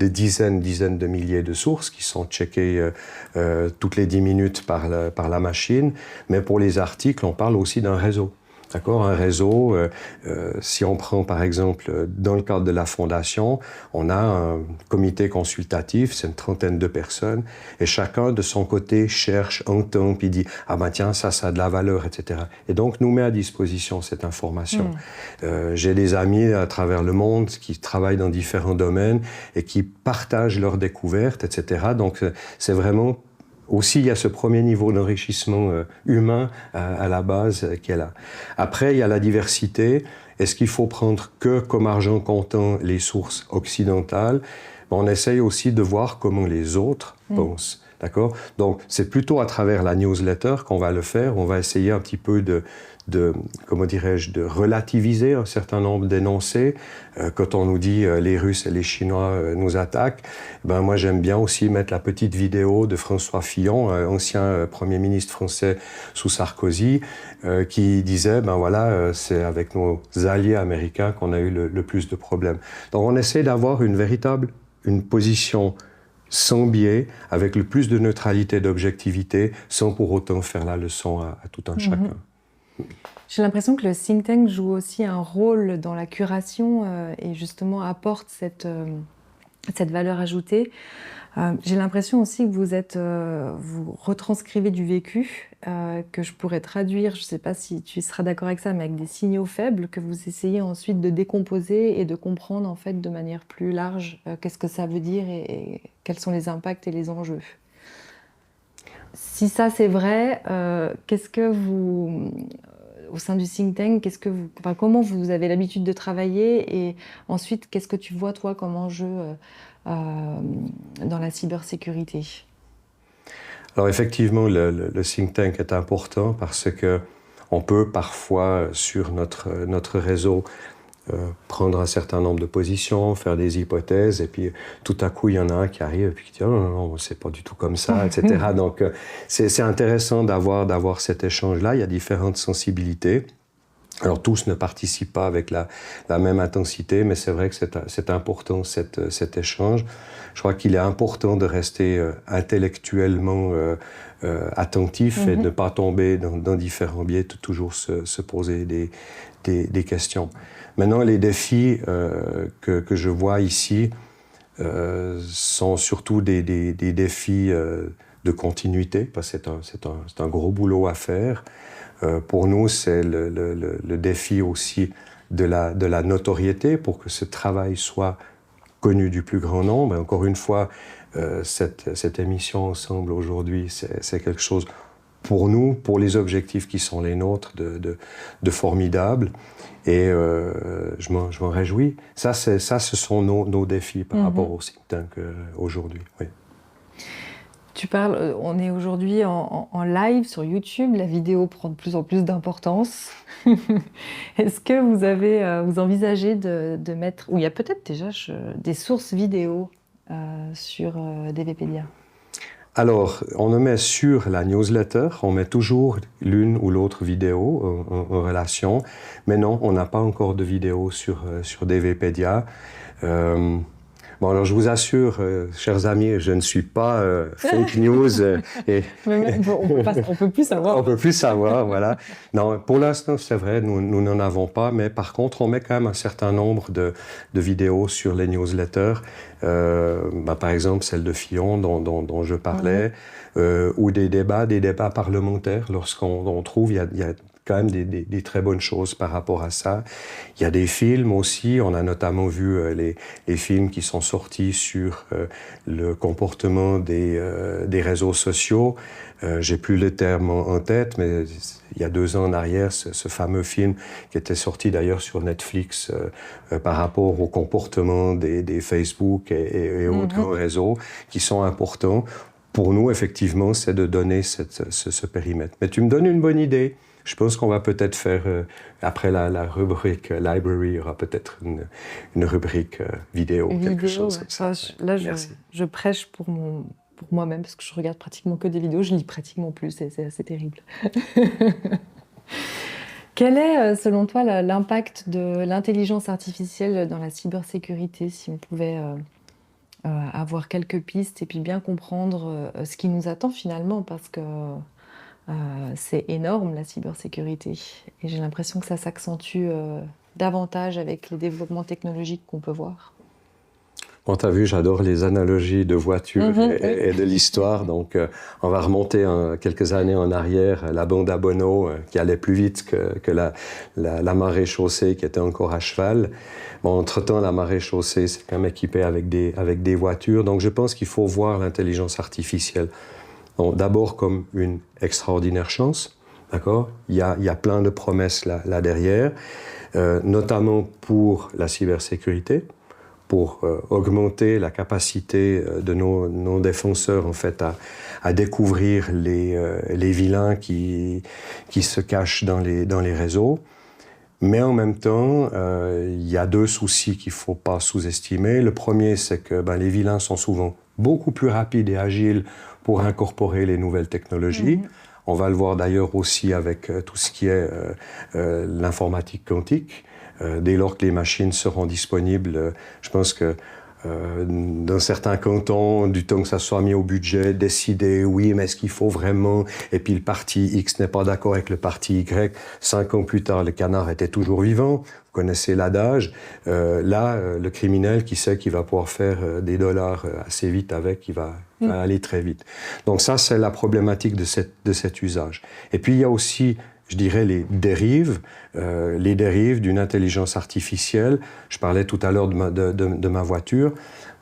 dizaines de milliers de sources qui sont checkées toutes les 10 minutes par la machine. Mais pour les articles, on parle aussi d'un réseau. D'accord ? Un réseau, si on prend par exemple, dans le cadre de la Fondation, on a un comité consultatif, c'est une trentaine de personnes, et chacun de son côté cherche, entend, puis dit « Ah ben tiens, ça a de la valeur, etc. » Et donc nous met à disposition cette information. J'ai des amis à travers le monde qui travaillent dans différents domaines et qui partagent leurs découvertes, etc. Donc c'est vraiment... Aussi, il y a ce premier niveau d'enrichissement humain à la base qui est là. Après, il y a la diversité. Est-ce qu'il faut prendre que comme argent comptant les sources occidentales ? On essaye aussi de voir comment les autres pensent. D'accord ? Donc, c'est plutôt à travers la newsletter qu'on va le faire. On va essayer un petit peu de relativiser un certain nombre d'énoncés. Quand on nous dit les Russes et les Chinois nous attaquent, ben moi j'aime bien aussi mettre la petite vidéo de François Fillon, ancien Premier ministre français sous Sarkozy, qui disait ben voilà, c'est avec nos alliés américains qu'on a eu le plus de problèmes. Donc on essaie d'avoir une position sans biais, avec le plus de neutralité et d'objectivité, sans pour autant faire la leçon à tout un chacun. J'ai l'impression que le think tank joue aussi un rôle dans la curation et justement apporte cette valeur ajoutée. J'ai l'impression aussi que vous retranscrivez du vécu, que je pourrais traduire, je ne sais pas si tu seras d'accord avec ça, mais avec des signaux faibles que vous essayez ensuite de décomposer et de comprendre en fait de manière plus large qu'est-ce que ça veut dire et quels sont les impacts et les enjeux. Si ça c'est vrai, qu'est-ce que vous... au sein du think tank, comment vous avez l'habitude de travailler et ensuite, qu'est-ce que tu vois, toi, comme enjeu dans la cybersécurité ? Alors effectivement, le think tank est important parce que on peut parfois, sur notre réseau, prendre un certain nombre de positions, faire des hypothèses, et puis tout à coup, il y en a un qui arrive et qui dit « Oh non, c'est pas du tout comme ça, etc. » Donc, c'est intéressant d'avoir cet échange-là. Il y a différentes sensibilités. Alors, tous ne participent pas avec la même intensité, mais c'est vrai que c'est important, cet échange. Je crois qu'il est important de rester intellectuellement attentif et de ne pas tomber dans différents biais, de toujours se poser des questions. Maintenant, les défis que je vois ici sont surtout des défis de continuité, parce que c'est un gros boulot à faire. Pour nous, c'est le défi aussi de la notoriété pour que ce travail soit connu du plus grand nombre. Et encore une fois, cette émission ensemble aujourd'hui, c'est quelque chose pour nous, pour les objectifs qui sont les nôtres, de formidables. Et je m'en réjouis. Ça, ce sont nos défis par rapport au think tank aujourd'hui. Oui. Tu parles, on est aujourd'hui en live sur YouTube, la vidéo prend de plus en plus d'importance. Est-ce que vous envisagez de mettre, ou il y a peut-être déjà des sources vidéo sur DVPedia? Alors, on le met sur la newsletter, on met toujours l'une ou l'autre vidéo en relation, mais non, on n'a pas encore de vidéo sur DVPedia. Bon, alors je vous assure, chers amis, je ne suis pas fake news. On peut plus savoir. On peut plus savoir, voilà. Non, pour l'instant, c'est vrai, nous n'en avons pas, mais par contre, on met quand même un certain nombre de vidéos sur les newsletters. Par exemple, celle de Fillon dont je parlais, ou des débats parlementaires. Lorsqu'on trouve, il y a quand même des très bonnes choses par rapport à ça. Il y a des films aussi, on a notamment vu les films qui sont sortis sur le comportement des réseaux sociaux. J'ai plus le terme en tête, mais il y a 2 ans en arrière, ce fameux film qui était sorti d'ailleurs sur Netflix par rapport au comportement des Facebook et autres réseaux qui sont importants. Pour nous, effectivement, c'est de donner ce périmètre. Mais tu me donnes une bonne idée. Je pense qu'on va peut-être faire, après la rubrique library, il y aura peut-être une rubrique vidéo, quelque chose comme ça. Là, je prêche pour moi-même, parce que je regarde pratiquement que des vidéos, je lis pratiquement plus, c'est assez terrible. Quel est, selon toi, l'impact de l'intelligence artificielle dans la cybersécurité, si on pouvait avoir quelques pistes et puis bien comprendre ce qui nous attend finalement, parce que c'est énorme la cybersécurité et j'ai l'impression que ça s'accentue davantage avec les développements technologiques qu'on peut voir. Bon, t'as vu, j'adore les analogies de voitures et de l'histoire, donc on va remonter quelques années en arrière, la bande à Bono qui allait plus vite que la marée chaussée qui était encore à cheval. Bon, entre-temps, la marée chaussée, c'est quand même équipé avec des voitures, donc je pense qu'il faut voir l'intelligence artificielle d'abord comme une extraordinaire chance, d'accord ? Il y a plein de promesses là derrière, notamment pour la cybersécurité, pour augmenter la capacité de nos défenseurs en fait à découvrir les vilains qui se cachent dans les réseaux. Mais en même temps, il y a 2 soucis qu'il ne faut pas sous-estimer. Le premier, c'est que les vilains sont souvent beaucoup plus rapides et agiles pour incorporer les nouvelles technologies. On va le voir d'ailleurs aussi avec tout ce qui est l'informatique quantique. Dès lors que les machines seront disponibles, je pense que dans certains cantons, du temps que ça soit mis au budget, décider, oui, mais est-ce qu'il faut vraiment? Et puis le parti X n'est pas d'accord avec le parti Y. 5 ans plus tard, le canard était toujours vivant. Vous connaissez l'adage. Le criminel qui sait qu'il va pouvoir faire des dollars assez vite avec, il va aller très vite. Donc ça, c'est la problématique de cet usage. Et puis il y a aussi, je dirais, les dérives d'une intelligence artificielle. Je parlais tout à l'heure de ma voiture.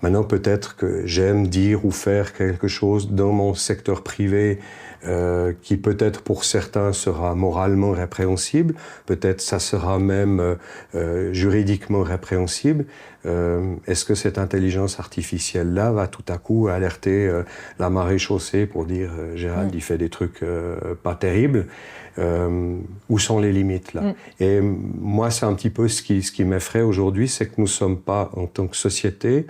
Maintenant, peut-être que j'aime dire ou faire quelque chose dans mon secteur privé qui peut-être pour certains sera moralement répréhensible, peut-être ça sera même juridiquement répréhensible. Est-ce que cette intelligence artificielle-là va tout à coup alerter la marée chaussée pour dire Gérald, il fait des trucs pas terribles? Où sont les limites là? Et moi, c'est un petit peu ce qui m'effraie aujourd'hui, c'est que nous ne sommes pas, en tant que société,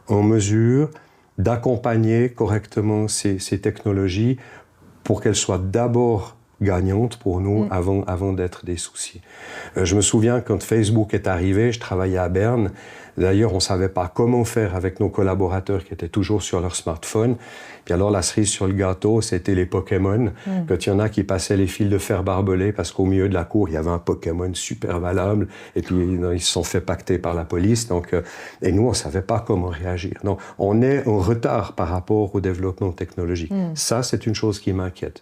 en mesure d'accompagner correctement ces technologies pour qu'elles soient d'abord gagnantes pour nous avant d'être des soucis. Je me souviens quand Facebook est arrivé, je travaillais à Berne. D'ailleurs, on ne savait pas comment faire avec nos collaborateurs qui étaient toujours sur leur smartphone. Puis alors, la cerise sur le gâteau, c'était les Pokémon. Quand il y en a qui passaient les fils de fer barbelés parce qu'au milieu de la cour, il y avait un Pokémon super valable. Et puis, ils se sont fait pacter par la police. Donc, et nous, on ne savait pas comment réagir. Donc, on est en retard par rapport au développement technologique. Ça, c'est une chose qui m'inquiète.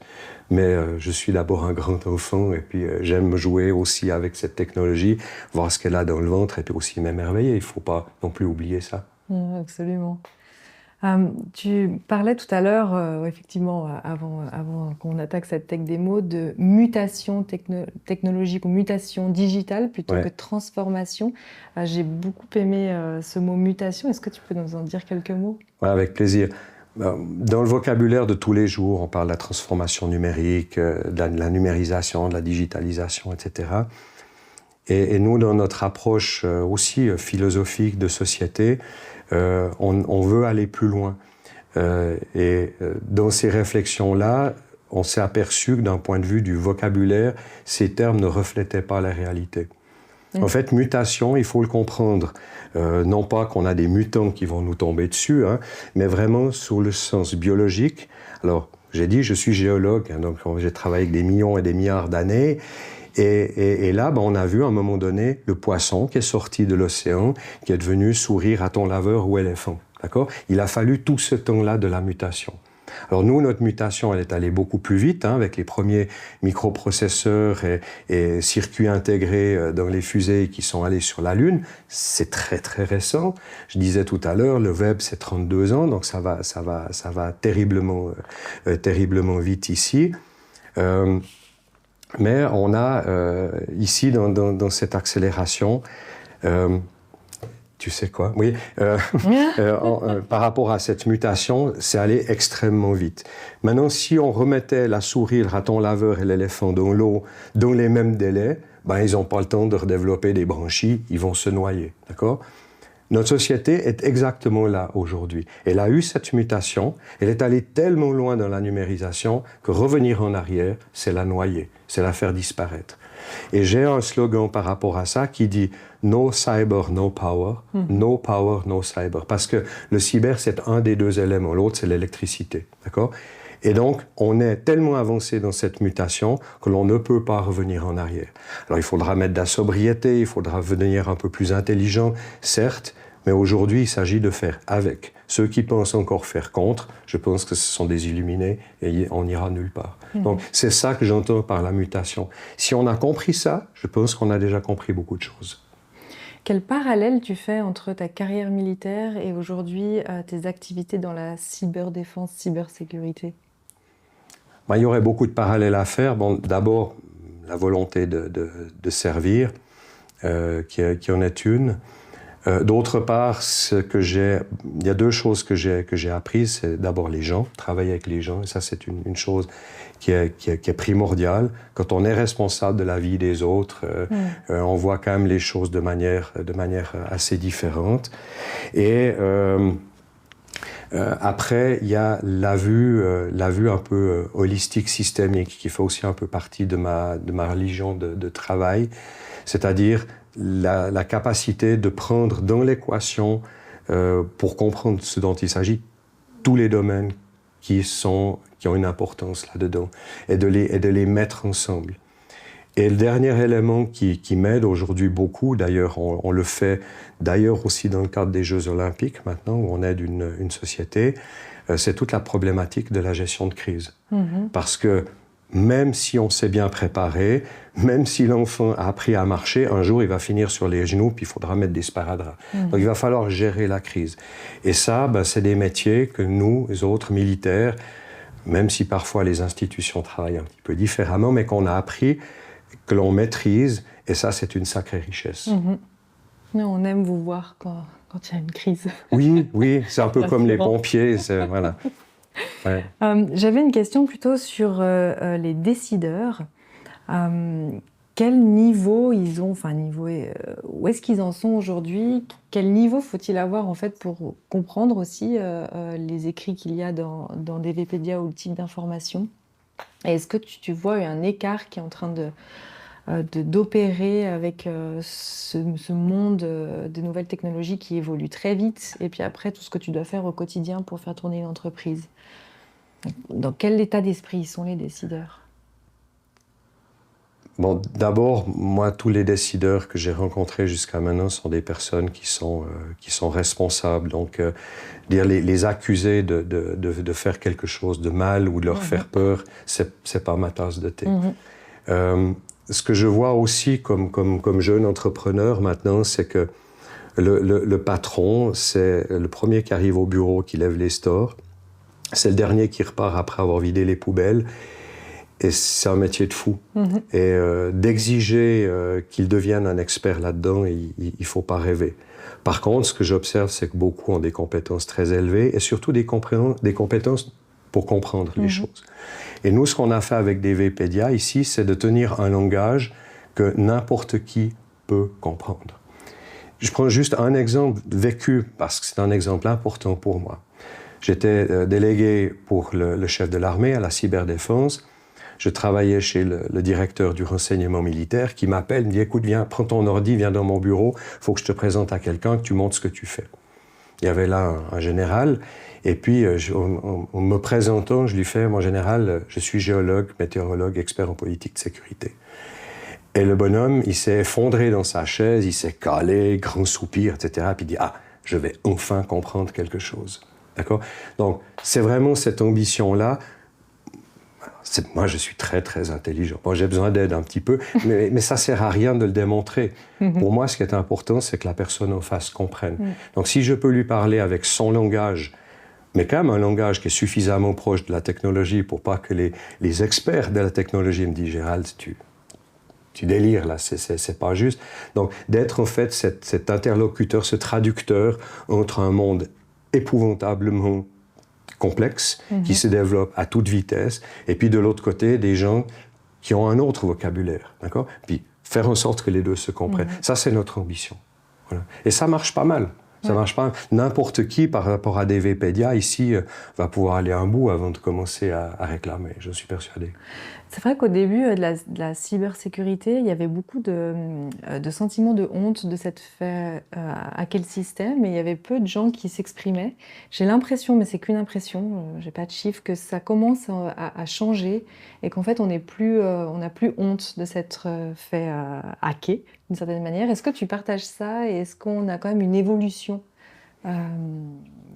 Mais je suis d'abord un grand enfant et puis j'aime jouer aussi avec cette technologie, voir ce qu'elle a dans le ventre et puis aussi m'émerveiller. Il ne faut pas non plus oublier ça. Absolument. Tu parlais tout à l'heure, effectivement, avant qu'on attaque cette tech démo, de mutation technologique ou mutation digitale plutôt que Ouais. transformation. J'ai beaucoup aimé ce mot mutation. Est-ce que tu peux nous en dire quelques mots? Ouais, avec plaisir. Dans le vocabulaire de tous les jours, on parle de la transformation numérique, de la numérisation, de la digitalisation, etc. Et nous, dans notre approche aussi philosophique de société, on veut aller plus loin. Dans ces réflexions-là, on s'est aperçu que d'un point de vue du vocabulaire, ces termes ne reflétaient pas la réalité. En fait, mutation, il faut le comprendre. Non pas qu'on a des mutants qui vont nous tomber dessus, hein, mais vraiment sous le sens biologique. Alors, j'ai dit, je suis géologue, hein, donc j'ai travaillé avec des millions et des milliards d'années. Et là, on a vu à un moment donné le poisson qui est sorti de l'océan, qui est devenu souris, raton laveur ou éléphant. D'accord ? Il a fallu tout ce temps-là de la mutation. Alors nous, notre mutation, elle est allée beaucoup plus vite, hein, avec les premiers microprocesseurs et circuits intégrés dans les fusées qui sont allés sur la Lune. C'est très très récent. Je disais tout à l'heure, le web c'est 32 ans, donc ça va terriblement vite ici. Mais on a ici dans cette accélération, tu sais quoi? Oui. Par rapport à cette mutation, c'est allé extrêmement vite. Maintenant, si on remettait la souris, le raton laveur et l'éléphant dans l'eau dans les mêmes délais, ils n'ont pas le temps de redévelopper des branchies, ils vont se noyer. D'accord? Notre société est exactement là aujourd'hui. Elle a eu cette mutation, elle est allée tellement loin dans la numérisation que revenir en arrière, c'est la noyer, c'est la faire disparaître. Et j'ai un slogan par rapport à ça qui dit « No cyber, no power, no power, no cyber ». Parce que le cyber, c'est un des deux éléments, l'autre, c'est l'électricité. D'accord ? Et donc, on est tellement avancé dans cette mutation que l'on ne peut pas revenir en arrière. Alors, il faudra mettre de la sobriété, il faudra devenir un peu plus intelligent, certes, mais aujourd'hui, il s'agit de faire avec. Ceux qui pensent encore faire contre, je pense que ce sont des illuminés et on n'ira nulle part. Donc, c'est ça que j'entends par la mutation. Si on a compris ça, je pense qu'on a déjà compris beaucoup de choses. Quel parallèle tu fais entre ta carrière militaire et aujourd'hui tes activités dans la cyberdéfense, cybersécurité? Il y aurait beaucoup de parallèles à faire. Bon, d'abord, la volonté de servir, qui en est une. D'autre part, il y a deux choses que j'ai apprises. C'est d'abord les gens, travailler avec les gens. Et ça, c'est une chose qui est primordiale. Quand on est responsable de la vie des autres, on voit quand même les choses de manière assez différente. Et après, il y a la vue un peu holistique, systémique, qui fait aussi un peu partie de ma religion de travail, c'est-à-dire la capacité de prendre dans l'équation, pour comprendre ce dont il s'agit, tous les domaines qui ont une importance là-dedans, et de les mettre ensemble. Et le dernier élément qui m'aide aujourd'hui beaucoup, d'ailleurs on le fait d'ailleurs aussi dans le cadre des Jeux Olympiques maintenant, où on aide une société, c'est toute la problématique de la gestion de crise. Parce que même si on s'est bien préparé, même si l'enfant a appris à marcher, un jour il va finir sur les genoux puis il faudra mettre des sparadraps. Donc il va falloir gérer la crise. Et ça, c'est des métiers que nous, les autres militaires, même si parfois les institutions travaillent un petit peu différemment, mais qu'on a appris, que l'on maîtrise, et ça, c'est une sacrée richesse. On aime vous voir quand il y a une crise. Oui, c'est un peu comme les pompiers, voilà. Ouais. J'avais une question plutôt sur les décideurs. Quel niveau ils ont, où est-ce qu'ils en sont aujourd'hui? Quel niveau faut-il avoir en fait pour comprendre aussi les écrits qu'il y a dans DVPedia ou le type d'information? Et est-ce que tu vois un écart qui est en train d'opérer avec ce monde des nouvelles technologies qui évolue très vite, et puis après tout ce que tu dois faire au quotidien pour faire tourner une entreprise? Dans quel état d'esprit sont les décideurs? Bon, d'abord, moi, tous les décideurs que j'ai rencontrés jusqu'à maintenant sont des personnes qui sont responsables. Donc, les accuser de faire quelque chose de mal ou de leur faire peur, c'est pas ma tasse de thé. Ce que je vois aussi comme jeune entrepreneur maintenant, c'est que Le patron, c'est le premier qui arrive au bureau, qui lève les stores. C'est le dernier qui repart après avoir vidé les poubelles. Et c'est un métier de fou. Et d'exiger qu'il devienne un expert là-dedans, il ne faut pas rêver. Par contre, ce que j'observe, c'est que beaucoup ont des compétences très élevées et surtout des compétences pour comprendre les choses. Et nous, ce qu'on a fait avec DVPedia ici, c'est de tenir un langage que n'importe qui peut comprendre. Je prends juste un exemple vécu, parce que c'est un exemple important pour moi. J'étais délégué pour le chef de l'armée à la cyberdéfense. Je travaillais chez le directeur du renseignement militaire qui m'appelle, me dit « Écoute, viens, prends ton ordi, viens dans mon bureau, il faut que je te présente à quelqu'un, que tu montres ce que tu fais. » Il y avait là un général, et puis en me présentant, je lui fais « Mon général, je suis géologue, météorologue, expert en politique de sécurité. » Et le bonhomme, il s'est effondré dans sa chaise, il s'est calé, grand soupir, etc. Puis il dit « Ah, je vais enfin comprendre quelque chose. » D'accord ? Donc, c'est vraiment cette ambition-là. Moi, je suis très, très intelligent. Bon, j'ai besoin d'aide un petit peu, mais ça ne sert à rien de le démontrer. Pour moi, ce qui est important, c'est que la personne en face comprenne. Donc, si je peux lui parler avec son langage, mais quand même un langage qui est suffisamment proche de la technologie pour pas que les experts de la technologie me disent « Gérald, tu délires, là, c'est pas juste. » Donc, d'être en fait cet interlocuteur, ce traducteur entre un monde épouvantablement complexe, qui se développe à toute vitesse, et puis de l'autre côté, des gens qui ont un autre vocabulaire, d'accord ? Puis faire en sorte que les deux se comprennent. Ça, c'est notre ambition. Voilà. Et ça marche pas mal. Ça marche pas. N'importe qui, par rapport à DVPedia, ici, va pouvoir aller un bout avant de commencer à réclamer, je suis persuadé. C'est vrai qu'au début de la cybersécurité, il y avait beaucoup de sentiments de honte de s'être fait hacker le système, et il y avait peu de gens qui s'exprimaient. J'ai l'impression, mais c'est qu'une impression, j'ai pas de chiffres, que ça commence à changer et qu'en fait on n'a plus honte de s'être fait hacker d'une certaine manière. Est-ce que tu partages ça, et est-ce qu'on a quand même une évolution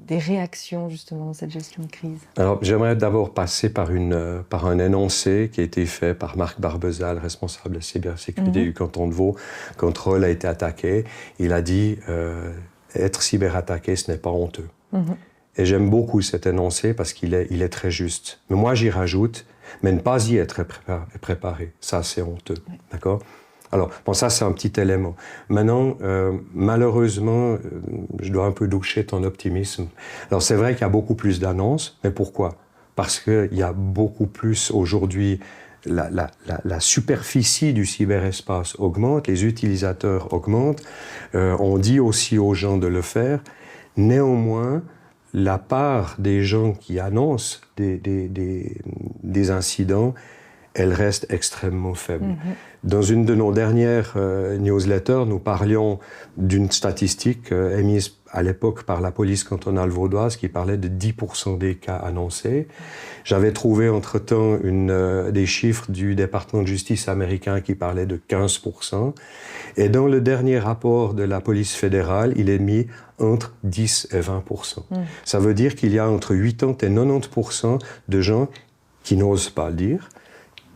des réactions justement dans cette gestion de crise? Alors, j'aimerais d'abord passer par un énoncé qui a été fait par Marc Barbezal, responsable de la cybersécurité du canton de Vaud, quand Roll a été attaqué. Il a dit être cyberattaqué, ce n'est pas honteux. Et j'aime beaucoup cet énoncé parce qu'il est très juste. Mais moi, j'y rajoute, mais ne pas y être préparé, ça, c'est honteux. D'accord ? Alors, bon, ça, c'est un petit élément. Maintenant, malheureusement, je dois un peu doucher ton optimisme. Alors, c'est vrai qu'il y a beaucoup plus d'annonces, mais pourquoi ? Parce qu'il y a beaucoup plus aujourd'hui, la superficie du cyberespace augmente, les utilisateurs augmentent, on dit aussi aux gens de le faire. Néanmoins, la part des gens qui annoncent des incidents, elle reste extrêmement faible. Dans une de nos dernières newsletters, nous parlions d'une statistique émise à l'époque par la police cantonale vaudoise qui parlait de 10% des cas annoncés. J'avais trouvé entre-temps des chiffres du département de justice américain qui parlaient de 15%. Et dans le dernier rapport de la police fédérale, il est mis entre 10 et 20%. Ça veut dire qu'il y a entre 80 et 90% de gens qui n'osent pas le dire,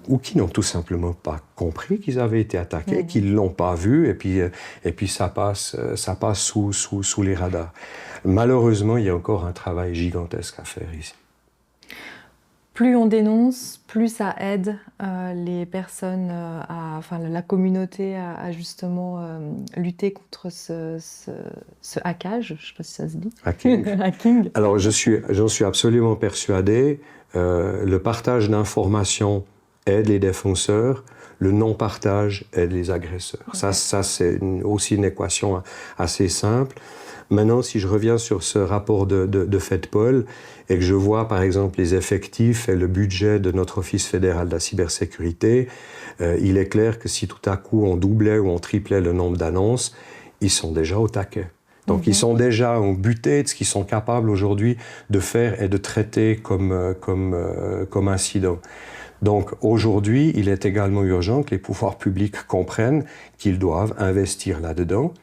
ou qui n'ont tout simplement pas compris qu'ils avaient été attaqués, qu'ils ne l'ont pas vu, et puis ça passe sous les radars. Malheureusement, il y a encore un travail gigantesque à faire ici. Plus on dénonce, plus ça aide les personnes, la communauté à justement lutter contre ce hackage, je ne sais pas si ça se dit. Hacking. Alors, j'en suis absolument persuadé. Le partage d'informations aide les défenseurs, le non-partage aide les agresseurs. Okay. Ça c'est aussi une équation assez simple. Maintenant, si je reviens sur ce rapport de FedPol et que je vois par exemple les effectifs et le budget de notre Office fédéral de la cybersécurité, il est clair que si tout à coup on doublait ou on triplait le nombre d'annonces, ils sont déjà au taquet. Donc ils sont déjà en butée de ce qu'ils sont capables aujourd'hui de faire et de traiter comme incident. Donc aujourd'hui, il est également urgent que les pouvoirs publics comprennent qu'ils doivent investir là-dedans,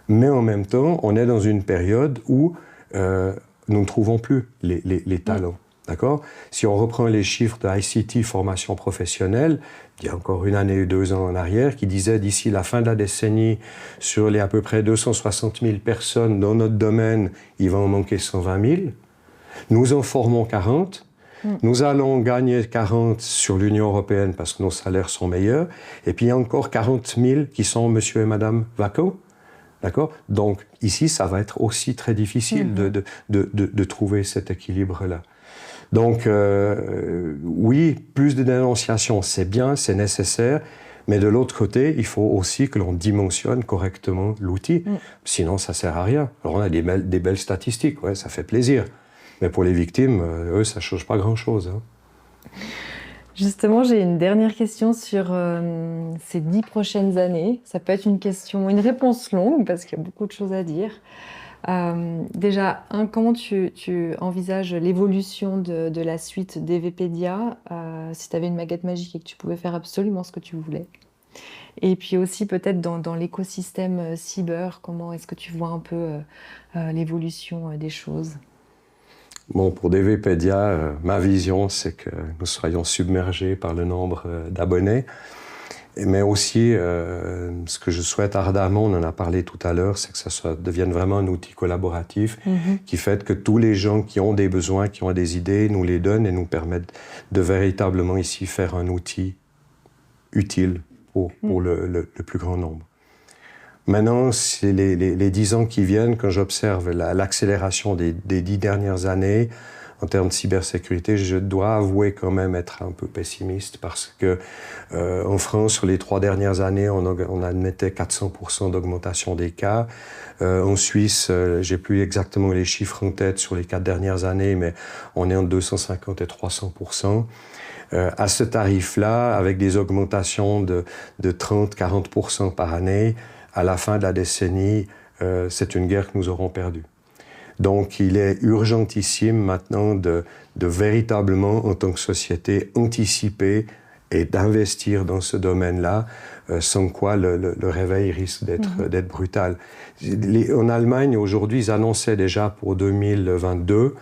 mais en même temps, on est dans une période où nous ne trouvons plus les talents. D'accord? Si on reprend les chiffres de ICT formation professionnelle, il y a encore une année ou 2 ans en arrière, qui disaient d'ici la fin de la décennie, sur les à peu près 260 000 personnes dans notre domaine, il va en manquer 120 000. Nous en formons 40. Nous allons gagner 40 sur l'Union européenne parce que nos salaires sont meilleurs. Et puis il y a encore 40 000 qui sont monsieur et madame vacants. D'accord? Donc ici, ça va être aussi très difficile de trouver cet équilibre-là. Donc oui, plus de dénonciation, c'est bien, c'est nécessaire. Mais de l'autre côté, il faut aussi que l'on dimensionne correctement l'outil. Sinon, ça ne sert à rien. Alors on a des belles statistiques, ouais, ça fait plaisir. Mais pour les victimes, eux, ça ne change pas grand-chose. Hein. Justement, j'ai une dernière question sur ces 10 prochaines années. Ça peut être une réponse longue, parce qu'il y a beaucoup de choses à dire. Déjà, comment tu envisages l'évolution de la suite DVPedia si tu avais une baguette magique et que tu pouvais faire absolument ce que tu voulais? Et puis aussi peut-être dans l'écosystème cyber, comment est-ce que tu vois un peu l'évolution des choses? Bon, pour DVPedia, ma vision, c'est que nous soyons submergés par le nombre d'abonnés. Mais aussi, ce que je souhaite ardemment, on en a parlé tout à l'heure, c'est que ça devienne vraiment un outil collaboratif qui fait que tous les gens qui ont des besoins, qui ont des idées, nous les donnent et nous permettent de véritablement ici faire un outil utile pour le plus grand nombre. Maintenant, c'est les 10 ans qui viennent, quand j'observe l'accélération des 10 dernières années en termes de cybersécurité, je dois avouer quand même être un peu pessimiste parce que en France, sur les 3 dernières années, on admettait 400% d'augmentation des cas. En Suisse, j'ai plus exactement les chiffres en tête sur les 4 dernières années, mais on est entre 250 et 300%. À ce tarif-là, avec des augmentations de 30-40% par année, à la fin de la décennie, c'est une guerre que nous aurons perdue. Donc il est urgentissime maintenant de véritablement, en tant que société, anticiper et d'investir dans ce domaine-là, sans quoi le réveil risque d'être brutal. En Allemagne, aujourd'hui, ils annonçaient déjà pour 2022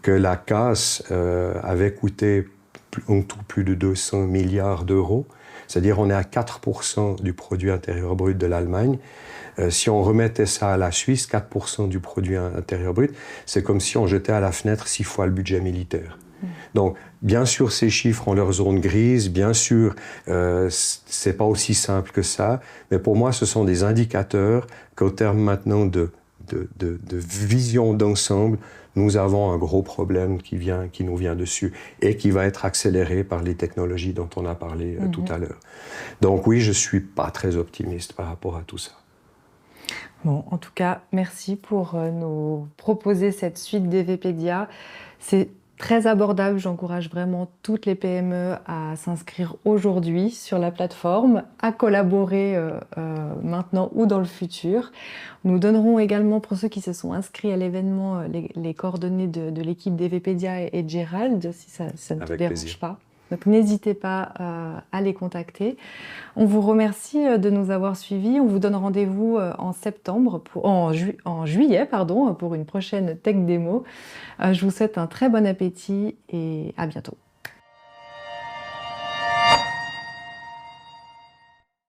que la casse avait coûté en tout plus de 200 milliards d'euros. C'est-à-dire on est à 4% du produit intérieur brut de l'Allemagne. Si on remettait ça à la Suisse, 4% du produit intérieur brut, c'est comme si on jetait à la fenêtre 6 fois le budget militaire. Donc, bien sûr, ces chiffres ont leur zone grise, bien sûr, c'est pas aussi simple que ça, mais pour moi, ce sont des indicateurs qu'au terme maintenant de vision d'ensemble, nous avons un gros problème qui nous vient dessus et qui va être accéléré par les technologies dont on a parlé tout à l'heure. Donc oui, je ne suis pas très optimiste par rapport à tout ça. Bon, en tout cas, merci pour nous proposer cette suite DVPedia. C'est très abordable, j'encourage vraiment toutes les PME à s'inscrire aujourd'hui sur la plateforme, à collaborer maintenant ou dans le futur. Nous donnerons également, pour ceux qui se sont inscrits à l'événement, les coordonnées de l'équipe DVPedia et de Gérald, si ça ne te dérange pas. Donc n'hésitez pas à les contacter. On vous remercie de nous avoir suivis. On vous donne rendez-vous en juillet pour une prochaine Tech Démo. Je vous souhaite un très bon appétit et à bientôt.